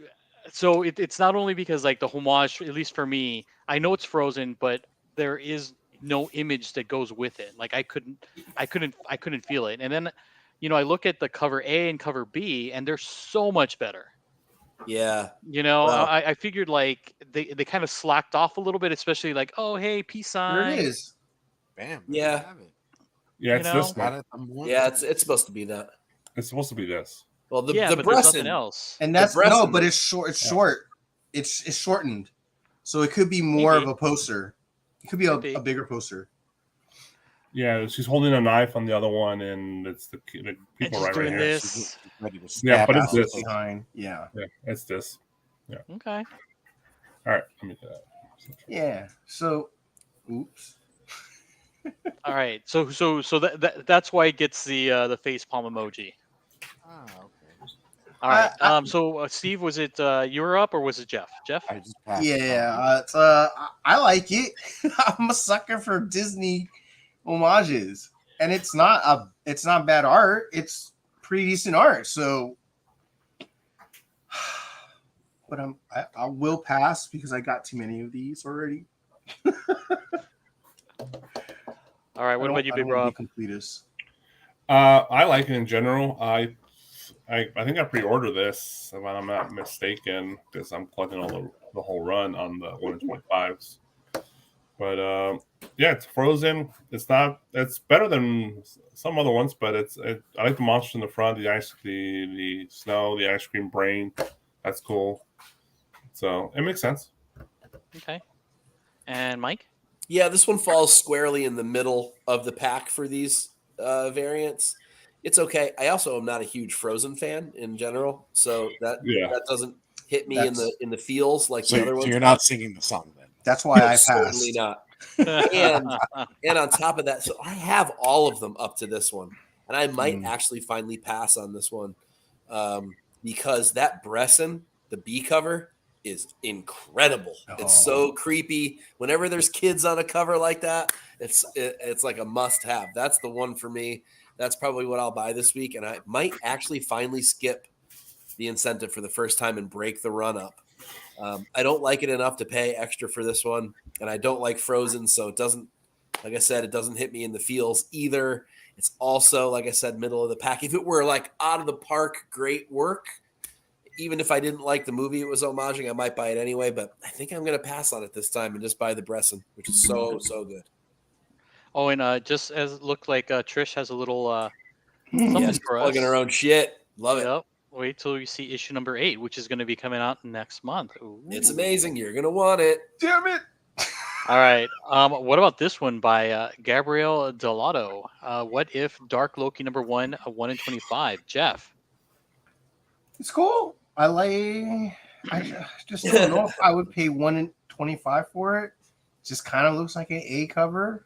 so it's not only because like the homage, at least for me, I know it's Frozen, but there is no image that goes with it. Like I couldn't feel it. And then, I look at the cover A and cover B, and they're so much better. Yeah. Well, Wow. I figured like they kind of slacked off a little bit, especially like, oh hey, peace There sign. it is. Bam. Yeah. There you have it. Yeah, it's this Got one. it. I'm one. Yeah, it's supposed to be that. It's supposed to be this. Well, the Yeah, the but there's breast nothing else. And The that's breast no, in but it. it's short. It's short. It's shortened, so it could be more Maybe. of a poster. It could be Could be. a bigger poster. Yeah, she's holding a knife on the other one, and it's the And people she's right doing here. this. She's ready to Yeah, stab but it's out. this. Behind, yeah, Yeah, it's this. Okay. All right, let me do that. yeah. So, oops. All right. So that's why it gets the face palm emoji. Ah, okay. All right. I- So Steve, was it you were up or was it Jeff? Jeff? I just passed. Yeah, I like it. I'm a sucker for Disney homages, and it's not bad art. It's pretty decent art. So, but I will pass because I got too many of these already. All right. What about you, Big Rob? Completist. I like it in general. I think I pre-ordered this if I'm not mistaken because I'm collecting all the whole run on the 1 in 25s. But yeah, it's frozen. It's not. It's better than some other ones, but I like the monsters in the front, the snow, the ice cream brain. That's cool. So it makes sense. Okay. And Mike? Yeah, this one falls squarely in the middle of the pack for these variants. It's okay. I also am not a huge Frozen fan in general, so Yeah. that doesn't hit me That's in the feels like the So, other so ones. you're not singing the song then? that's why I Certainly passed. not. And on top of that, so I have all of them up to this one, and I might actually finally pass on this one because that Bresson, the B cover, is incredible. It's so creepy. Whenever there's kids on a cover like that, it's like a must have. That's the one for me. That's probably what I'll buy this week, and I might actually finally skip the incentive for the first time and break the run up. I don't like it enough to pay extra for this one, and I don't like Frozen, so it doesn't. Like I said, it doesn't hit me in the feels either. It's also, like I said, middle of the pack. If it were like out of the park, great work. Even if I didn't like the movie it was homaging, I might buy it anyway. But I think I'm going to pass on it this time and just buy the Bresson, which is so good. Oh, and just as it looked like Trish has a little Yeah, something she's for us. plugging her own shit. Love it. Yep. Wait till you see issue number 8, which is going to be coming out next month. It's Ooh. amazing. You're going to want it. Damn it! All right. What about this one by Gabriel Delato? What if Dark Loki number 1, 1 in 25? Jeff. It's cool. I just don't know if I would pay 1 in 25 for it. Just kind of looks like an A cover.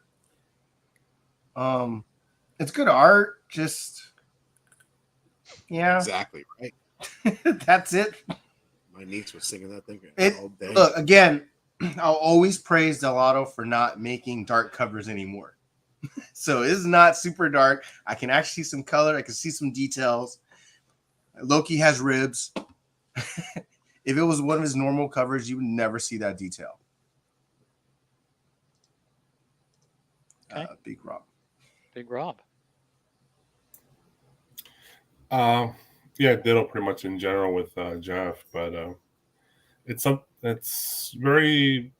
It's good art. Just yeah, Exactly right. that's it. My niece was singing that thing It all day. look again. I'll always praise Delato for not making dark covers anymore. So it's not super dark. I can actually see some color. I can see some details. Loki has ribs. If it was one of his normal covers, you would never see that detail. Okay. Big Rob. Big Rob. Yeah, ditto pretty much in general with Jeff, but it's very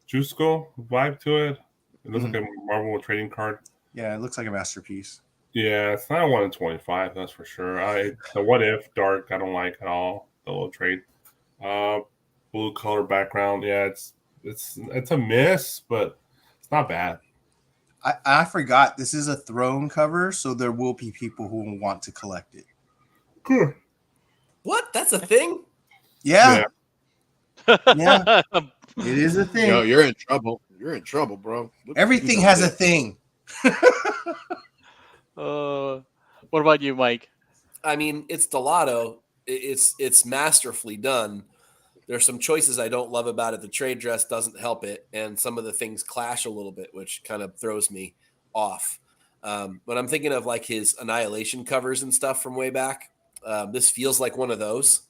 Juiceco vibe to it. It looks like a Marvel trading card. Yeah, it looks like a masterpiece. Yeah, it's not 1 in 25, that's for sure. The What If Dark I don't like at all. The little trade. Blue color background. Yeah, it's a miss, but it's not bad. I forgot this is a throne cover, so there will be people who will want to collect it. Cool. What? That's a thing? Yeah. Yeah. It is a thing. Yo, you're in trouble. You're in trouble, bro. Everything has a thing. What about you, Mike? I mean, it's Delato. It's masterfully done. There's some choices I don't love about it. The trade dress doesn't help it, and some of the things clash a little bit, which kind of throws me off. But I'm thinking of like his Annihilation covers and stuff from way back. This feels like one of those,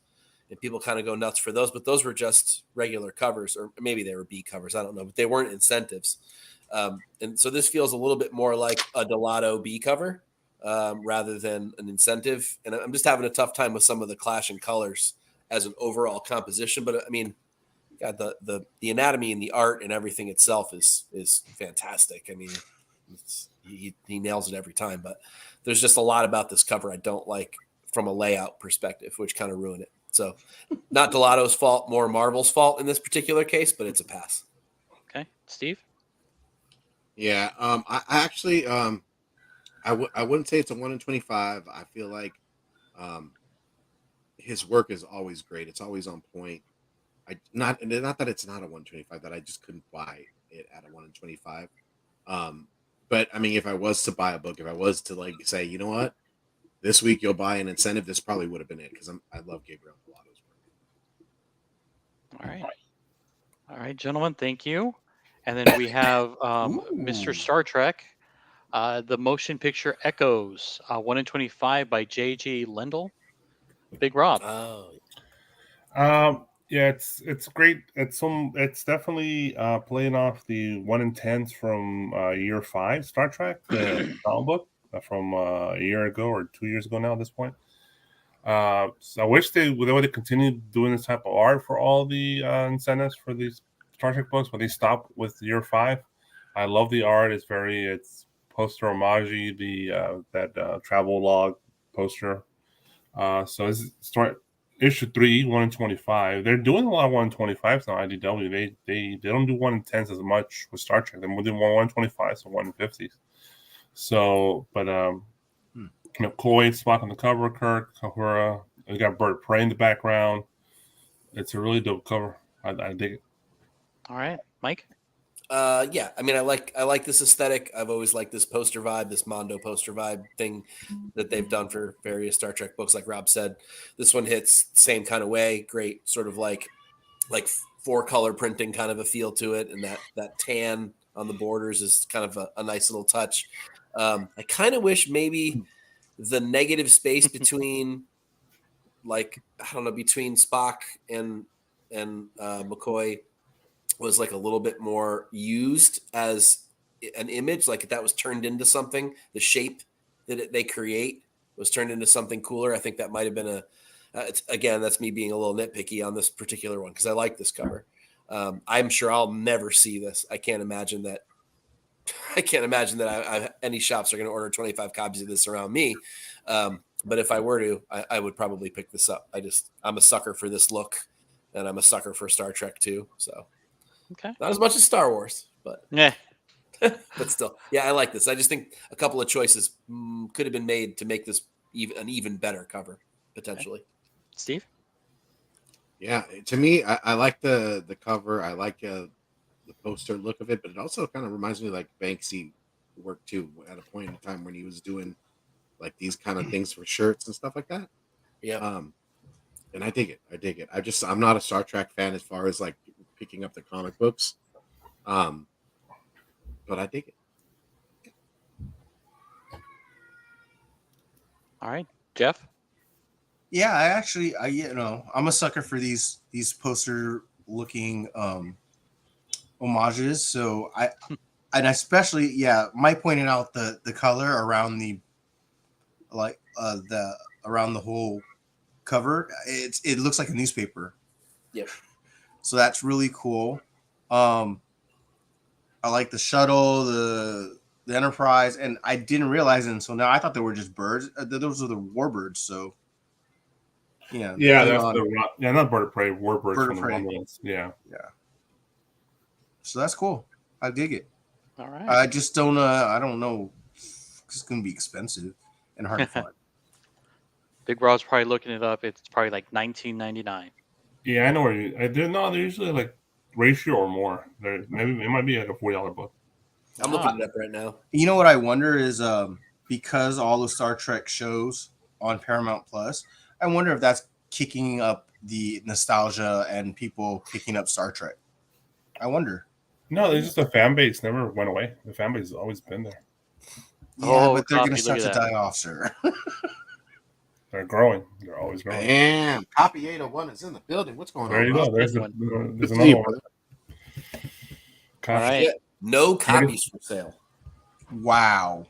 and people kind of go nuts for those. But those were just regular covers, or maybe they were B covers. I don't know, but they weren't incentives. And so this feels a little bit more like a Delato B cover rather than an incentive. And I'm just having a tough time with some of the clash in colors as an overall composition. But I mean, God, the anatomy and the art and everything itself is fantastic. I mean, he nails it every time. But there's just a lot about this cover I don't like from a layout perspective, which kind of ruined it. So not Delato's fault, more Marvel's fault in this particular case, but it's a pass. Okay, Steve. Yeah, I actually, I wouldn't say it's a 1 in 25. I feel like, his work is always great. It's always on point. Not that it's not a 125, that I just couldn't buy it at a 1 in 25. But I mean, if I was to buy a book, if I was to like say, you know what, this week you'll buy an incentive, this probably would have been it because I love Gabriel Delato's work. All right, gentlemen, thank you. And then we have Mr. Star Trek, the motion picture Echoes, 1 in 25 by J.J. Lendl. Big Rob. Oh, Yeah, it's great. It's definitely playing off the 1 in 10s from year 5 Star Trek, the comic book. from a year ago or 2 years ago now at this point. So I wish they would continue doing this type of art for all the incentives for these Star Trek books, but they stopped with year 5. I love the art. It's poster homage the that travel log poster. So it's start issue 3, 1 in 25. They're doing a lot of 1 in 25s now. IDW they don't do 1 in 10s as much with Star Trek. They're doing 1 in 25s and 1 in 50s. So, but McCoy, Spock on the cover, Kirk, Kahura. We got Bird of Prey in the background. It's a really dope cover. I dig it. All right, Mike. Yeah, I mean, I like this aesthetic. I've always liked this poster vibe, this Mondo poster vibe thing that they've done for various Star Trek books. Like Rob said, this one hits same kind of way. Great, sort of like 4-color printing kind of a feel to it, and that tan on the borders is kind of a nice little touch. I kind of wish maybe the negative space between, like, I don't know, between Spock and McCoy was like a little bit more used as an image, like that was turned into something. The shape that they create was turned into something cooler. I think that might have been again, that's me being a little nitpicky on this particular one because I like this cover. I'm sure I'll never see this. I can't imagine that. Any shops are going to order 25 copies of this around me. But if I were to, I would probably pick this up. I'm a sucker for this look, and I'm a sucker for Star Trek too. So. Okay. Not as much as Star Wars, but Yeah. but still, yeah, I like this. I just think a couple of choices could have been made to make this an even better cover potentially. Okay. Steve? Yeah, to me, I like the cover. I like the poster look of it, but it also kind of reminds me of, like, Banksy work too at a point in time when he was doing like these kind of things for shirts and stuff like that. Yeah. And I dig it. I'm not a Star Trek fan as far as like picking up the comic books. But I dig it. All right, Jeff? Yeah, I'm a sucker for these poster looking homages. So and especially, Mike pointed out the color around the around the whole cover. It looks like a newspaper. Yep. So that's really cool. I like the shuttle, the Enterprise, and I didn't realize it until now. I thought they were just birds. Those are the warbirds. So Yeah, that's not Bird of Prey, Warbirds Bird from of the Prey. Romulans. Yeah. So that's cool. I dig it. All right. I just don't. I don't know. It's gonna be expensive and hard to find. Big Rob's probably looking it up. It's probably like $19.99. Yeah, I know where they're usually like ratio or more. Maybe it might be like a $40 book. I'm looking it up right now. You know what I wonder is because all the Star Trek shows on Paramount Plus, I wonder if that's kicking up the nostalgia and people picking up Star Trek. I wonder. No, there's just a fan base never went away. The fan base has always been there. Yeah, but they're Coffee, going to start look to at that. die off, sir. They're growing. They're always growing. Damn, Copy 801 is in the building. What's going There on? you bro? go. There's Good to see another you, one. brother. All right. Yeah, no copies for sale. Wow.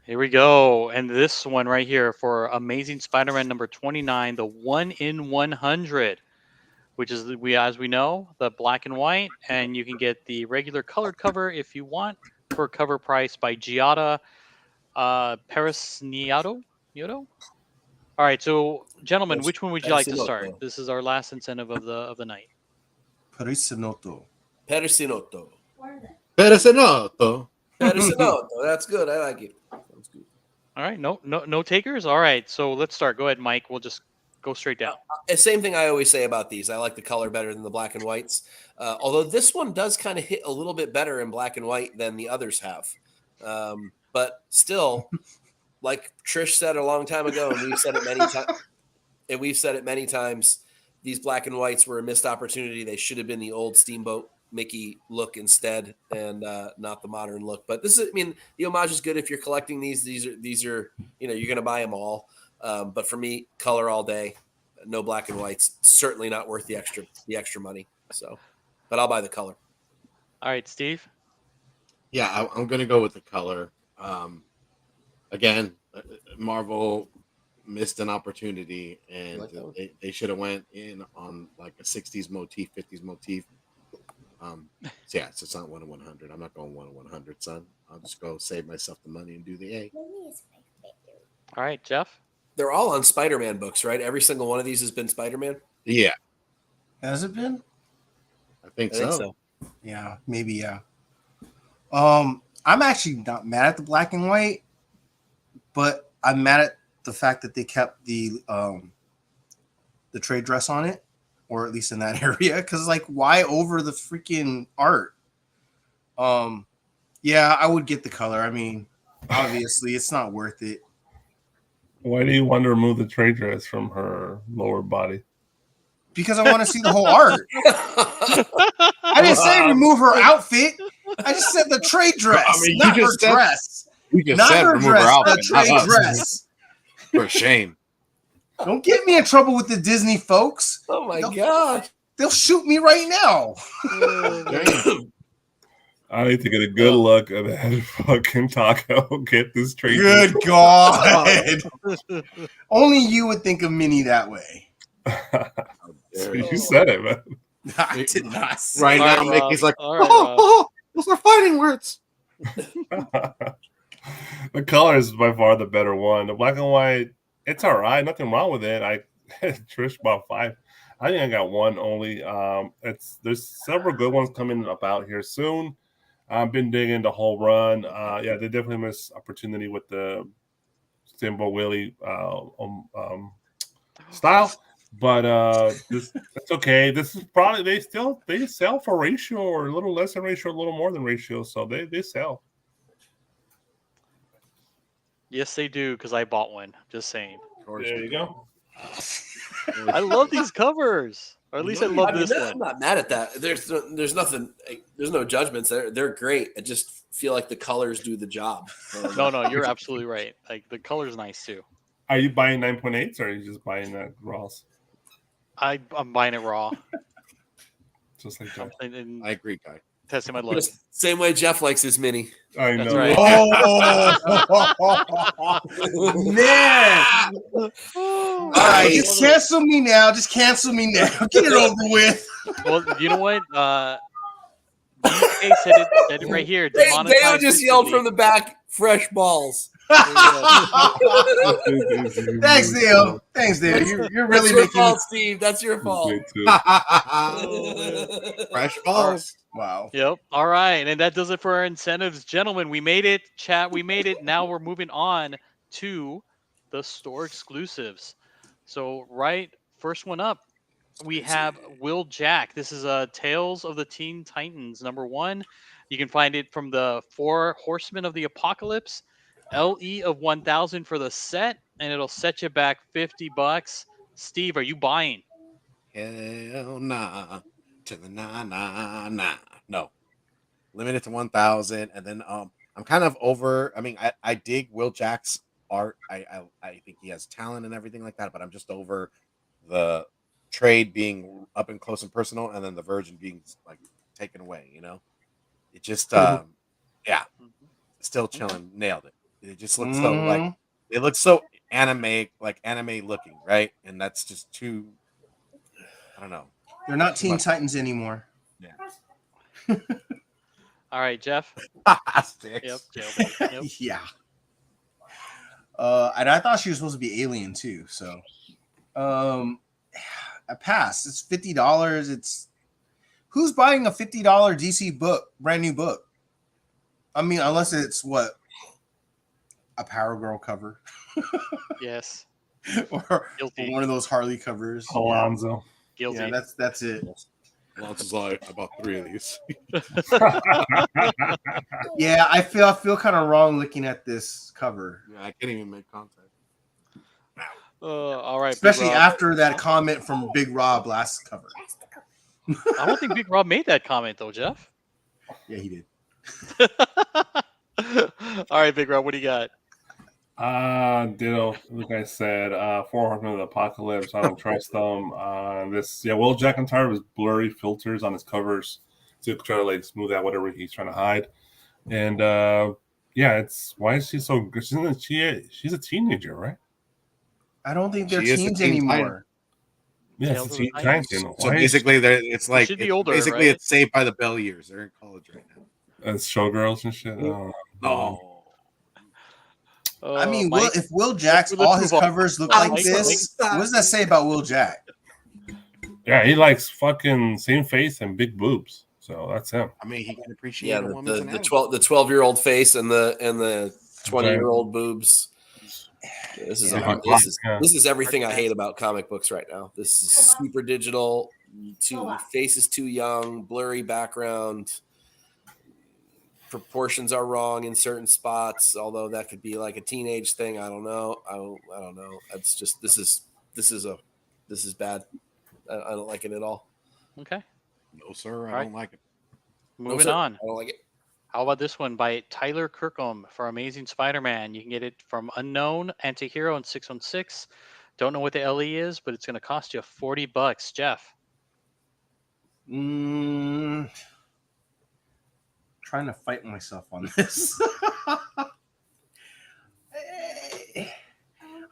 Here we go. And this one right here for Amazing Spider-Man number 29, the 1 in 100, which is, as we know, the black and white. And you can get the regular colored cover if you want for a cover price by Giada Parisniato. All right, so gentlemen, which one would you like to start? This is our last incentive of the night. Parisinoto. Persinotto. Peresenoto. Persinotto. That's good. I like it. Sounds good. All right, no takers. All right, so let's start. Go ahead, Mike. We'll just go straight down. Same thing I always say about these. I like the color better than the black and whites. Although this one does kind of hit a little bit better in black and white than the others have. But still, like Trish said a long time ago, and we've said it many times, these black and whites were a missed opportunity. They should have been the old Steamboat Mickey look instead, and not the modern look. But this is, the homage is good if you're collecting these. These are you're going to buy them all. But for me, color all day, no black and whites. Certainly not worth the extra money. So, but I'll buy the color. All right, Steve. Yeah, I'm gonna go with the color. again, Marvel missed an opportunity, and Like that one? they should have went in on like a 60s motif, 50s motif. So yeah, so it's not 1 in 100. I'm not going 1 in 100, son. I'll just go save myself the money and do the A. Mommy is my favorite. All right, Jeff. They're all on Spider-Man books, right? Every single one of these has been Spider-Man. Yeah, Has it been? I think I think so. so. Yeah, maybe. Yeah. I'm actually not mad at the black and white, but I'm mad at the fact that they kept the trade dress on it, or at least in that area, because like, why over the freaking art? Yeah, I would get the color. I mean, obviously, it's not worth it. Why do you want to remove the trade dress from her lower body? Because I want to see the whole art. I didn't say remove her outfit. I just said the trade dress, I mean, you not her just said- dress. You just Not said her remove her dress, outfit, the not trade us. dress. For shame. Don't get me in trouble with the Disney folks. Oh my They'll- god! They'll shoot me right now. Shame. I need to get a good look at that fucking taco. Get this trade Good dress. God. Only you would think of Minnie that way. You said it, man. I did not say Right All now, right, Rob. Mickey's like, All right, oh, Rob. oh, those are fighting words. The color is by far the better one. The black and white, it's all right. Nothing wrong with it. Trish bought 5. I think I got one only. There's several good ones coming about here soon. I've been digging the whole run. Yeah, they definitely missed opportunity with the Steamboat Willie style, but that's okay. This is probably they sell for ratio or a little less than ratio, a little more than ratio, so they sell. Yes, they do, because I bought one. Just saying. There you go. I love these covers. Or at least I love this I'm one. not mad at that. There's nothing. There's no judgments. They're great. I just feel like the colors do the job. No, you're absolutely right. Like the color's nice too. Are you buying 9.8s or are you just buying that raws? I'm buying it raw. Just like that. And I agree, guy. testing my luck. Just same way Jeff likes his mini. I That's know. right. Oh, man. All right, just cancel me now. Just cancel me now. Get it over with. Well, you know what? DK said it right here. Dale Demonetized just yelled from instantly. the back, "Fresh balls." Thanks, Dale. Thanks, Dale. You're really That's your making me. fault, Steve. That's your fault. Good too. Fresh balls. Wow. Yep. All right. And that does it for our incentives. Gentlemen, we made it. Chat, we made it. Now we're moving on to the store exclusives. So, first one up, we have Will Jack. This is Tales of the Teen Titans #1. You can find it from the 4 Horsemen of the Apocalypse. LE of 1,000 for the set, and it'll set you back $50. Steve, are you buying? Hell nah. To the nah. No. Limited to 1,000. And then I'm kind of over. I mean, I dig Will Jack's art. I think he has talent and everything like that, but I'm just over the trade being up and close and personal, and then the Virgin being like taken away, you know? It just yeah. Still chilling. Nailed it. It just looks so like it looks so anime looking, right? And that's just too I don't know. They're not Teen Titans anymore. All right, Jeff. Sticks. Yep. Yeah. And I thought she was supposed to be alien too. So, I passed. It's $50. It's who's buying a $50 DC book, brand new book? I mean, unless it's what a Power Girl cover, Yes. or Guilty. one of those Harley covers. Alonzo. Guilty. Yeah, that's it. Alonso's like, I bought 3 of these. Yeah, I feel kind of wrong looking at this cover, Yeah, I can't even make contact. All right. Big especially Rob. after that comment from Big Rob last cover. I don't think Big Rob made that comment though, Jeff. Yeah, he did. All right, Big Rob, what do you got? Ditto. Like I said, 4 Horsemen of the Apocalypse. I don't trust them. Will Jack, I'm tired of his blurry filters on his covers to try to like smooth out whatever he's trying to hide. And Yeah, it's why is she so good? She's a teenager, right? I don't think they're She is the teens Teen Titan. anymore. Yeah, it's a Tales of the teen Titans. titan. So Why is basically, it's They should be older, basically right? it's Saved by the Bell years. They're in college right now. it's showgirls and shit? Oh, no. No, I mean, Mike, If Will Jack's let's all his move on. covers look I'm like so this, sorry. what does that say about Will Jack? Yeah, he likes fucking same face and big boobs. So that's him. I mean he can appreciate Yeah, a woman's the anatomy. 12-year-old face and the 20-year-old boobs. This is Yeah. this is everything I hate about comic books right now. This is super digital. Face is too young, blurry background. Proportions are wrong in certain spots, although that could be like a teenage thing. I don't know. I don't know. It's just this is bad. I don't like it at all. Okay, No, sir, I All right. don't like it. No, moving sir. on. I don't like it. How about this one by Tyler Kirkham for Amazing Spider-Man? You can get it from Unknown Antihero and 616. Don't know what the LE is, but it's going to cost you $40. Jeff. Trying to fight myself on this.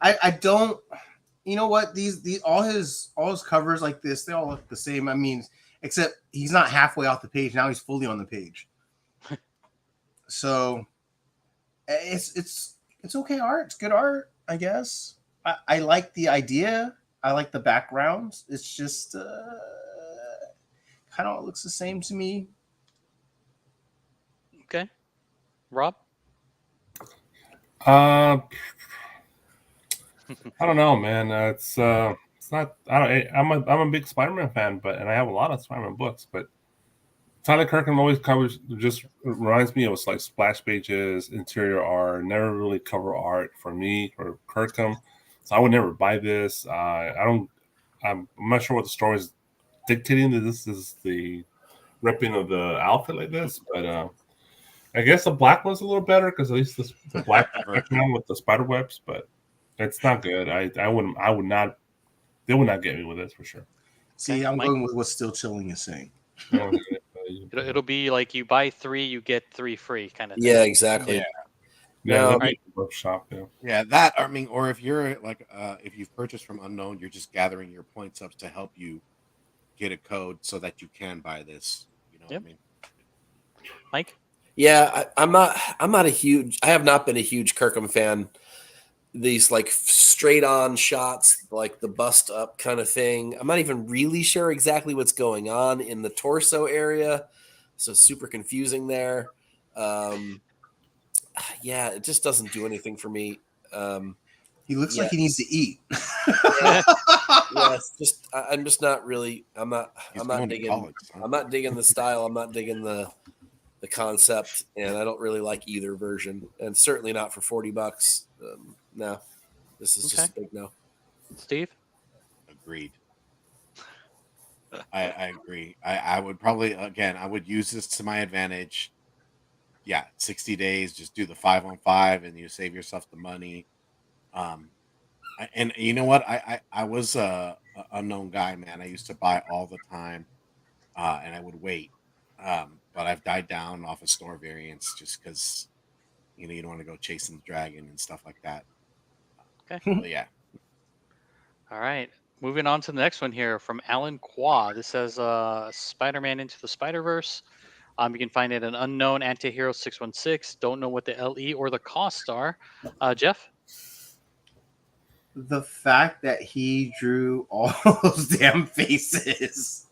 I don't. You know what? These all his covers like this, they all look the same. I mean, except he's not halfway off the page. Now he's fully on the page. So it's okay art. It's good art, I guess. I like the idea. I like the backgrounds. It's just kind of looks the same to me. Okay. Rob? I don't know, man. It's not. I'm a big Spider-Man fan, and I have a lot of Spider-Man books. But Tyler Kirkham always covers. Just reminds me of like splash pages, interior art, never really cover art for me or Kirkham. So I would never buy this. I'm not sure what the story is dictating that this is the ripping of the outfit like this, but I guess the black one's a little better because at least the black background with the spider webs, but it's not good. I would not. They would not get me with this for sure. See, I'm going with what Still Chilling is saying. It'll be like you buy 3, you get 3 free kind of thing. Yeah, exactly. Yeah. No, right. Workshop. Yeah. Yeah, that I mean, or if you're like, if you've purchased from Unknown, you're just gathering your points up to help you get a code so that you can buy this. You know Yep. what I mean? Mike? Yeah, I'm not a huge. I have not been a huge Kirkham fan. These like straight on shots, like the bust up kind of thing. I'm not even really sure exactly what's going on in the torso area, so super confusing there. Yeah, it just doesn't do anything for me. He looks like he needs to eat. Yeah, it's just I'm just not really. I'm not digging. College, huh? I'm not digging the style. I'm not digging the concept, and I don't really like either version, and certainly not for $40. No, this is just a big no. Steve? Agreed. I agree. I would probably I would use this to my advantage. Yeah, 60 days, just do the 5-on-5 and you save yourself the money. And you know what? I was a Unknown guy, man. I used to buy all the time, and I would wait. But I've died down off of store variants just because you don't want to go chasing the dragon and stuff like that. Okay. But yeah. All right. Moving on to the next one here from Alan Qua. This says Spider-Man Into the Spider-Verse. You can find it an Unknown Antihero 616. Don't know what the LE or the cost are. Jeff? The fact that he drew all those damn faces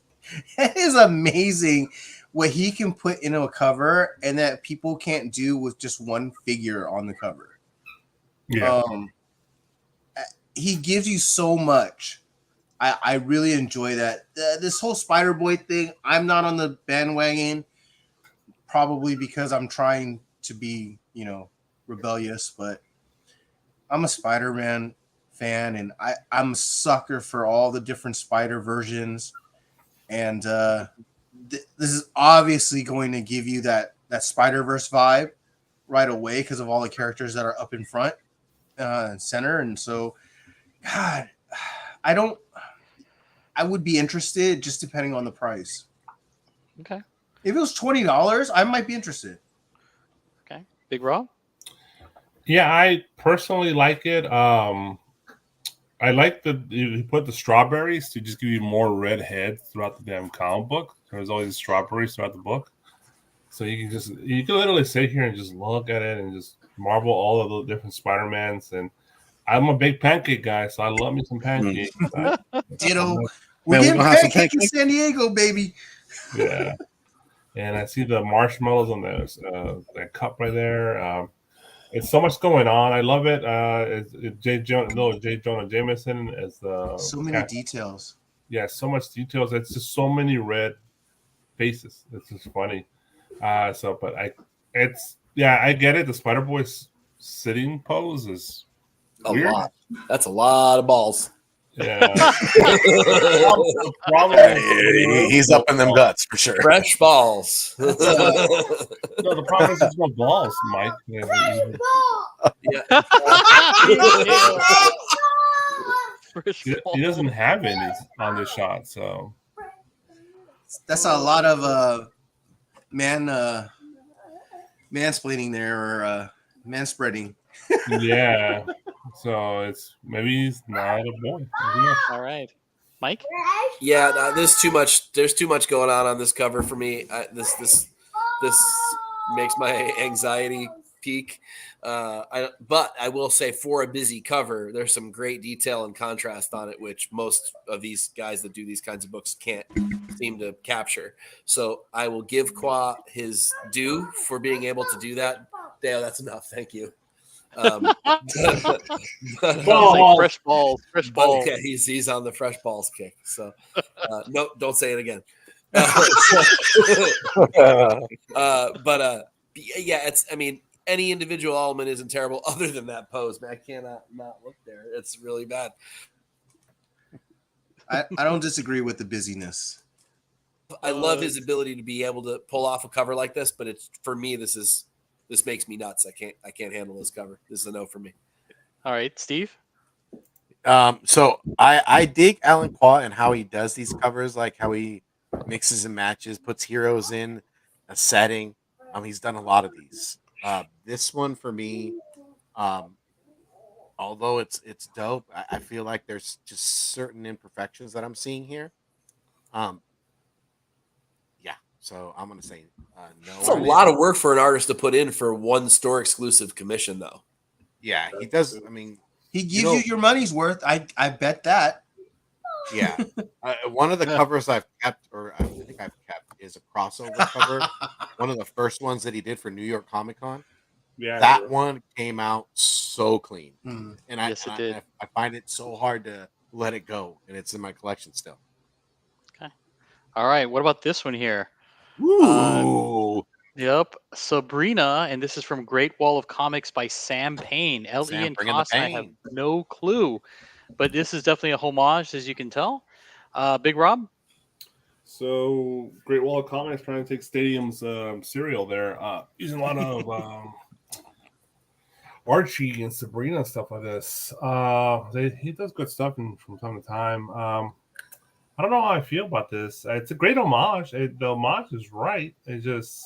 is amazing. What he can put into a cover and that people can't do with just one figure on the cover. Yeah. He gives you so much. I really enjoy that. This whole Spider Boy thing, I'm not on the bandwagon, probably because I'm trying to be, rebellious, but I'm a Spider-Man fan, and I'm a sucker for all the different Spider versions. And this is obviously going to give you that Spider-Verse vibe right away because of all the characters that are up in front and center. And so, God, I would be interested just depending on the price. Okay. If it was $20, I might be interested. Okay. Big Rob? Yeah, I personally like it. I like that you put the strawberries to just give you more red heads throughout the damn comic book. There's always strawberries throughout the book, so you can literally sit here and just look at it and just marvel all of the different Spider-Mans. And I'm a big pancake guy, so I love me some pancakes. Ditto. We're Man, we getting gonna have some pancake in pancakes? San Diego, baby. Yeah, and I see the marshmallows on that cup right there. It's so much going on. I love it. It's J. Jonah Jameson as the So many cat. details. Yeah, so much details. It's just so many red faces. It's just funny. But I get it. The Spider Boy's sitting pose is A weird. lot. That's a lot of balls. Yeah. The problem is He's up in them guts for sure. Fresh balls. no, the problem is there's no balls, Mike. Yeah. Fresh He ball. doesn't have any on this shot, so That's a lot of mansplaining there or manspreading. yeah. So it's maybe he's not a boy. I don't know. All right, Mike. Yeah, no, there's too much. There's too much going on this cover for me. This makes my anxiety peak. But I will say, for a busy cover, there's some great detail and contrast on it, which most of these guys that do these kinds of books can't seem to capture. So I will give Qua his due for being able to do that. Dale, that's enough. Thank you. He's Ball. like fresh balls. Fresh But balls. yeah, he's on the fresh balls kick. So no, don't say it again. Yeah, it's. I mean, any individual element isn't terrible, other than that pose. Man, I cannot not look there. It's really bad. I don't disagree with the busyness. I love his ability to be able to pull off a cover like this, but it's for me. This makes me nuts. I can't handle this cover. This is a no for me. All right, Steve. So I dig Alan Paw and how he does these covers, like how he mixes and matches, puts heroes in a setting. He's done a lot of these. This one for me, although it's dope, I feel like there's just certain imperfections that I'm seeing here. Yeah, so I'm gonna say no. It's a on it. lot of work for an artist to put in for one store exclusive commission, though. Yeah, he does. I mean, He gives you your money's worth. I bet that. yeah. One of the covers I've kept, or I think I've kept, is a crossover cover. One of the first ones that he did for New York Comic Con. Yeah, That one came out so clean, Mm. and Yes, it did. I find it so hard to let it go, and it's in my collection still. All right, what about this one here? Ooh, Yep, Sabrina, and this is from Great Wall of Comics by Sam Payne. L.E. Sam and bringing the Cost, I have pain. no clue, but this is definitely a homage, as you can tell. Big Rob. So Great Wall of Comics trying to take Stadium's cereal there, using a lot of Archie and Sabrina and stuff like this. He does good stuff from time to time. I don't know how I feel about this. It's a great homage. The homage is right. It's just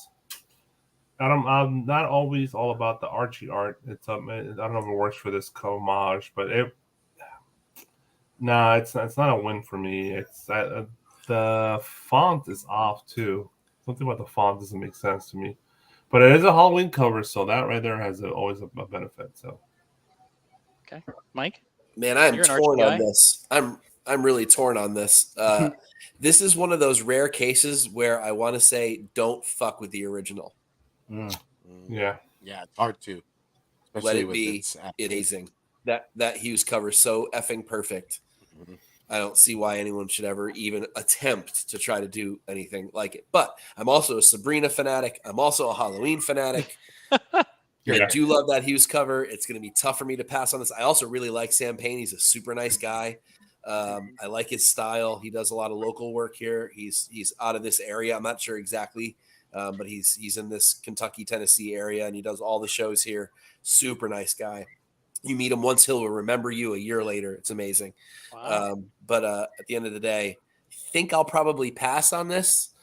I'm not always all about the Archie art. I don't know if it works for this homage, but it's not a win for me. It's the font is off too. Something about the font doesn't make sense to me. But it is a Halloween cover, so that right there has always a benefit. So, Okay, Mike. Man, I'm You're an Archie torn guy. on this. I'm really torn on this. This is one of those rare cases where I want to say, don't fuck with the original. yeah. it's hard to, Let especially it with be its amazing. That Hughes cover so effing perfect. Mhm. I don't see why anyone should ever even attempt to try to do anything like it. But I'm also a Sabrina fanatic. I'm also a Halloween fanatic. I Yeah. do love that Hughes cover. It's going to be tough for me to pass on this. I also really like Sam Payne. He's a super nice guy. I like his style. He does a lot of local work here. He's out of this area. I'm not sure exactly, but he's in this Kentucky, Tennessee area, and he does all the shows here. Super nice guy. You meet him once, he'll remember you a year later. It's amazing. Wow. But at the end of the day, I think I'll probably pass on this,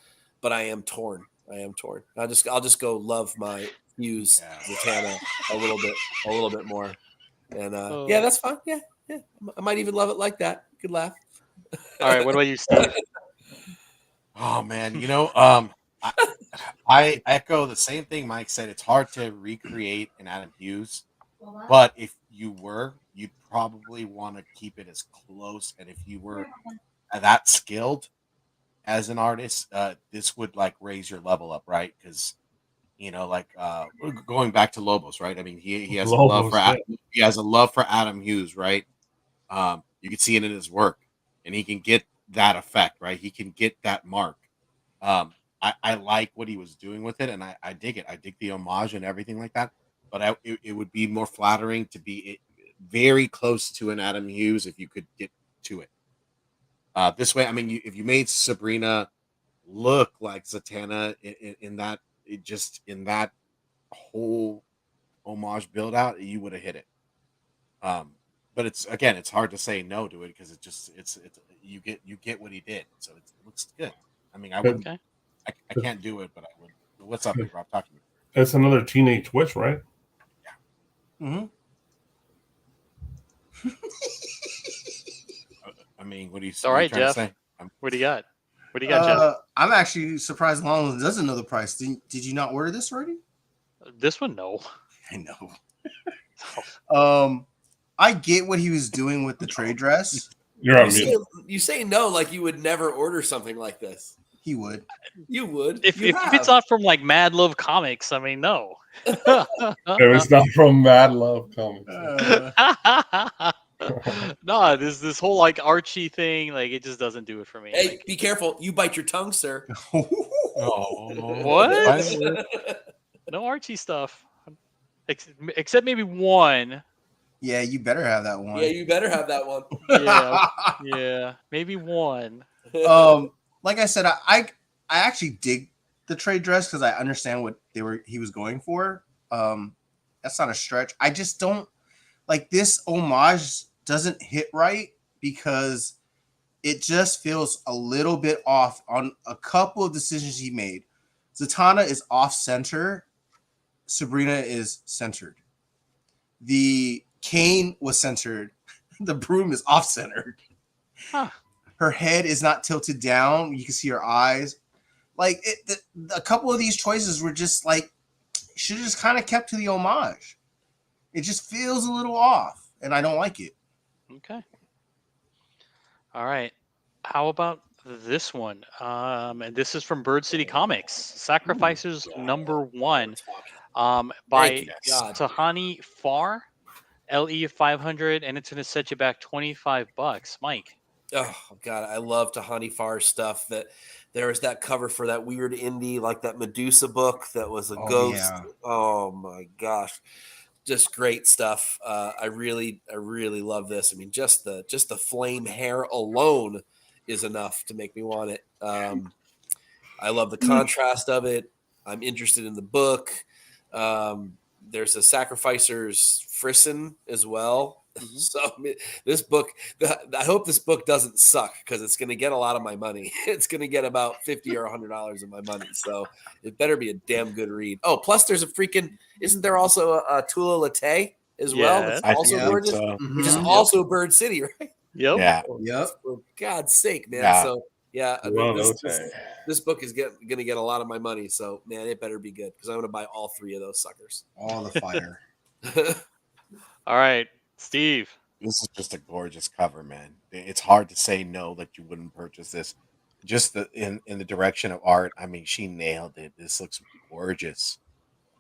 but I am torn. I'll just go love my use Yeah. Zatanna a little bit more. And Oh. yeah, that's fine. Yeah, I might even love it like that. Good laugh. All right, what about you, Steve? Oh man, I, I echo the same thing Mike said. It's hard to recreate an Adam Hughes, but if you were, you'd probably want to keep it as close. And if you were that skilled as an artist, this would like raise your level up, right? Because like going back to Lobos, right? I mean, he has a love for Lobos, yeah. he has a love for Adam Hughes, right? You can see it in his work, and he can get that effect, right? He can get that mark. I like what he was doing with it, and I dig it. I dig the homage and everything like that. But it would be more flattering to be very close to an Adam Hughes if you could get to it. This way, I mean, if you made Sabrina look like Zatanna in that, in that whole homage build out, you would have hit it. But it's hard to say no to it because it's you get what he did, so it looks good. I mean, I wouldn't, Okay. I can't do it, but I would. What's up, Big Rob? Talk to me. It's another teenage witch, right? Mm-hmm. I mean, what are you, All what are you right, trying Jeff. to say? What do you got? What do you got, Jeff? I'm actually surprised Long doesn't know the price. Did you not order this already? This one, no. I know. I get what he was doing with the trade dress. You're on mute. You say no like you would never order something like this. He would. You would. If You it's have. not from like Mad Love Comics, I mean, no. If it's not from Mad Love Comics. No, this whole like Archie thing, like it just doesn't do it for me. Hey, Like, be careful. You bite your tongue, sir. What? No Archie stuff, except maybe one. Yeah, you better have that one. Yeah, you better have that one. Yeah, maybe one. Like I said, I actually dig the trade dress because I understand what he was going for. That's not a stretch. I just don't like this homage doesn't hit right because it just feels a little bit off on a couple of decisions he made. Zatanna is off center. Sabrina is centered. The cane was centered. The broom is off centered. Huh. Her head is not tilted down. You can see her eyes. Like a couple of these choices were just like should have just kind of kept to the homage. It just feels a little off, and I don't like it. Okay. All right. How about this one? And this is from Bird City Comics. Sacrificers #1. By God. Tahani Farr, LE 500, and it's going to set you back $25. Mike. Oh God, I love Tahani Farr's stuff. That there was that cover for that weird indie, like that Medusa book that was a ghost. Yeah. Oh my gosh, just great stuff. I really love this. I mean, just the flame hair alone is enough to make me want it. I love the contrast of it. I'm interested in the book. There's a Sacrificers Frisson as well. Mhm. So I mean, this book, I hope this book doesn't suck because it's going to get a lot of my money. It's going to get about $50 or $100 of my money. So it better be a damn good read. Oh, plus there's a freaking, isn't there also a Tula Latte as well? That's Yes. also Yeah. gorgeous, which is also Bird City, right? Yep. Yeah. Yep. For God's sake, man. Yeah. So yeah, I Well, mean, okay. this book is going to get a lot of my money. So man, it better be good because I'm going to buy all three of those suckers. All the fire. All right, Steve. This is just a gorgeous cover, man. It's hard to say no that you wouldn't purchase this. Just in the direction of art, I mean, she nailed it. This looks gorgeous.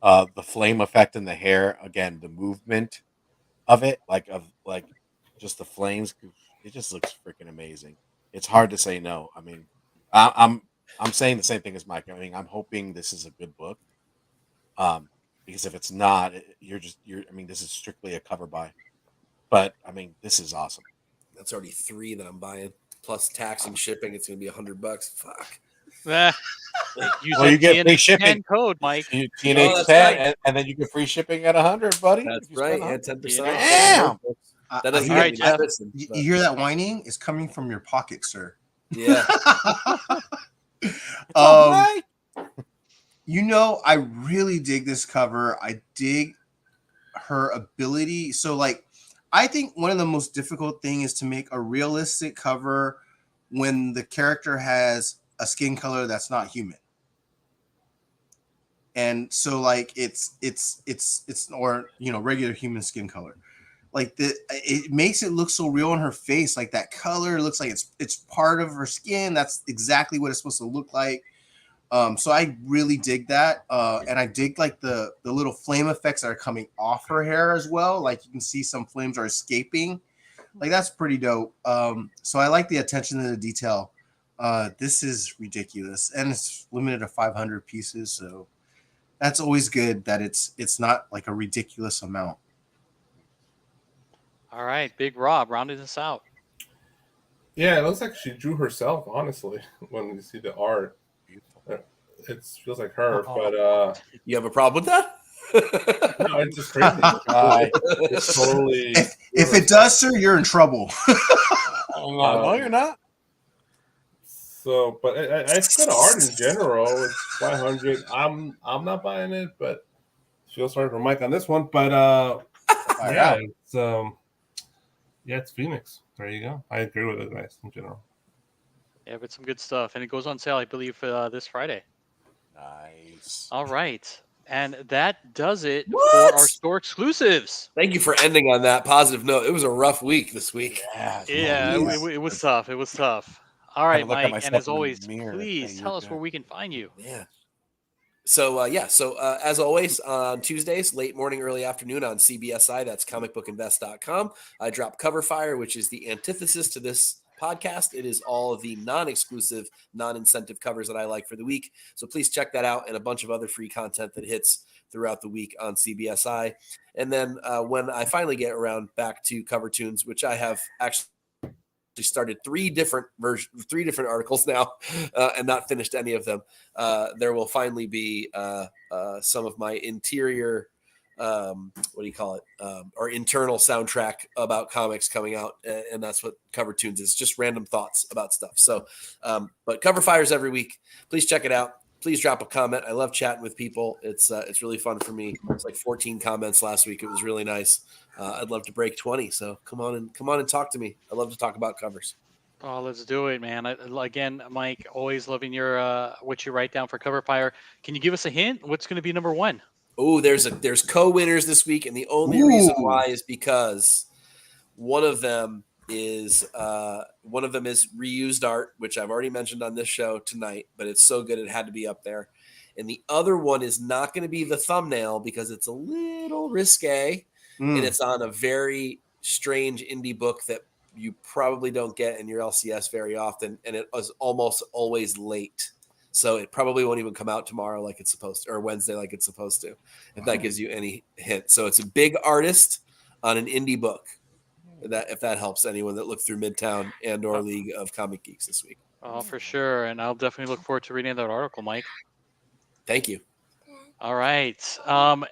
The flame effect in the hair, again, the movement of it, like just the flames, it just looks freaking amazing. It's hard to say no. I mean, I'm saying the same thing as Mike. I mean, I'm hoping this is a good book. Because if it's not, you're. I mean, this is strictly a cover buy. But I mean, this is awesome. That's already 3 that I'm buying plus tax and shipping. It's going to be $100. Fuck. Use Well, you get TNA free shipping. code, Mike. TNH that's 10, right. and then you get free shipping at 100, buddy. That's if you spend right. Yeah, 100. 10%. Damn. That I doesn't hear, All right, get me Jeff. Frisson, you but hear that whining? It's coming from your pocket, sir. yeah. It's all right. I really dig this cover. I dig her ability. So like I think one of the most difficult thing is to make a realistic cover when the character has a skin color that's not human. And so like it's or regular human skin color. Like it makes it look so real on her face. Like that color looks like it's part of her skin. That's exactly what it's supposed to look like. So I really dig that, and I dig like the little flame effects that are coming off her hair as well. Like you can see some flames are escaping. Like that's pretty dope. So I like the attention to the detail. This is ridiculous, and it's limited to 500 pieces. So that's always good that it's not like a ridiculous amount. All right, Big Rob, rounding this out. Yeah, it looks like she drew herself. Honestly, when you see the art, it feels like her. But You have a problem with that? no, it's just crazy. It's totally. If it does, sir, you're in trouble. No, you're not. So, but it's good art in general. It's 500. I'm not buying it, but feel sorry for Mike on this one. But yeah, it's Phoenix. There you go. I agree with it, guys, in general. Yeah, but some good stuff, and it goes on sale, I believe, this Friday. Nice. All right, and that does it What? for our store exclusives. Thank you for ending on that positive note. It was a rough week this week. Yeah, it was tough. It was tough. All Had right, to look at Mike, and myself as in the always, mirror. please Hey, tell you're us good. where we can find you. Yeah. So as always on Tuesdays, late morning, early afternoon on CBSI, that's comicbookinvest.com. I drop Cover Fire, which is the antithesis to this podcast. It is all of the non-exclusive, non-incentive covers that I like for the week. So please check that out and a bunch of other free content that hits throughout the week on CBSI. And then when I finally get around back to Cover Tunes, which I have actually started three different articles now and not finished any of them. There will finally be some of my interior what do you call it or internal soundtrack about comics coming out, and that's what Cover Tunes is, just random thoughts about stuff. So but Cover Fires every week. Please check it out. Please drop a comment. I love chatting with people. It's really fun for me. It's like 14 comments last week. It was really nice. I'd love to break 20. So come on and talk to me. I love to talk about covers. Oh, let's do it, man. Again, Mike, always loving your what you write down for Cover Fire. Can you give us a hint? What's going to be number one? Oh, there's co-winners this week, and the only reason why is because one of them is reused art, which I've already mentioned on this show tonight, but it's so good it had to be up there. And the other one is not going to be the thumbnail because it's a little risque, and it's on a very strange indie book that you probably don't get in your LCS very often, and it was almost always late. So it probably won't even come out tomorrow like it's supposed to, or Wednesday like it's supposed to, if that gives you any hint. So it's a big artist on an indie book. If that helps anyone that looked through Midtown and or League of Comic Geeks this week. Oh, for sure. And I'll definitely look forward to reading that article, Mike. Thank you. All right.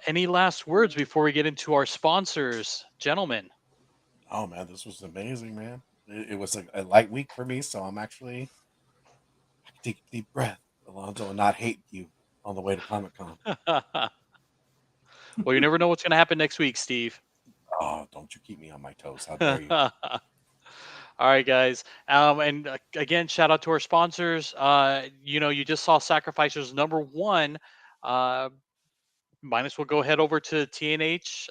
Any last words before we get into our sponsors, gentlemen? Oh man, this was amazing, man. It was a light week for me, so I can take a deep breath, Alonzo, and not hate you on the way to Comic-Con. Well, you never know what's going to happen next week, Steve. Oh, don't you keep me on my toes. How dare you? All right, guys. And again, shout out to our sponsors. You just saw Sacrificers number one. Might as well go head over to TNH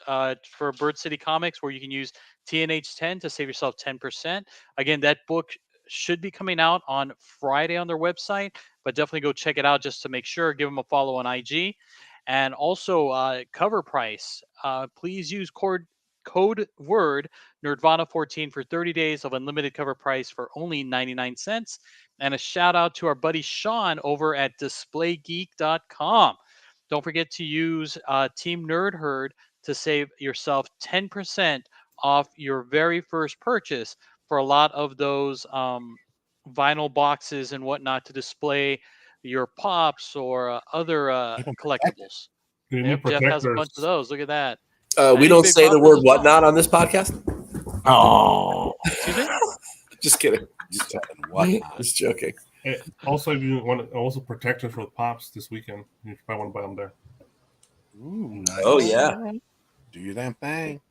for Bird City Comics, where you can use TNH 10 to save yourself 10%. Again, that book should be coming out on Friday on their website, but definitely go check it out just to make sure. Give them a follow on IG. And also, Cover Price. Please use code word Nerdvana14 for 30 days of unlimited cover price for only 99 cents. And a shout out to our buddy Sean over at DisplayGeek.com. Don't forget to use Team Nerd Herd to save yourself 10% off your very first purchase for a lot of those vinyl boxes and whatnot to display your pops or other collectibles. Yep, Jeff has a bunch of those. Look at that. We don't say the word whatnot on this podcast. Oh, Excuse me? Just kidding. you said whatnot. Just joking. Also, if you want also protectors for the pops this weekend, you probably want to buy them there. Ooh, Nice. Oh, yeah. do your damn thing.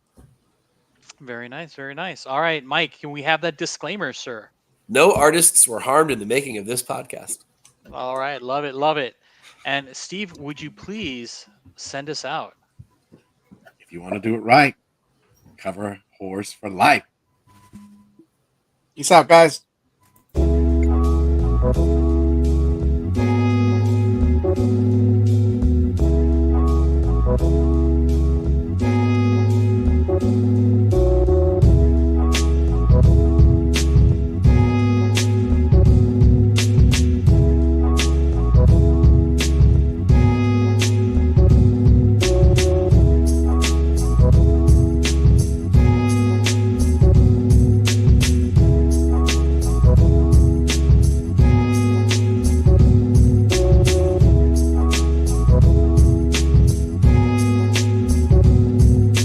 Very nice, very nice. All right, Mike, can we have that disclaimer, sir? No artists were harmed in the making of this podcast. All right, love it, love it. And Steve, would you please send us out? If you want to do it right, cover horse for life. Peace out, guys.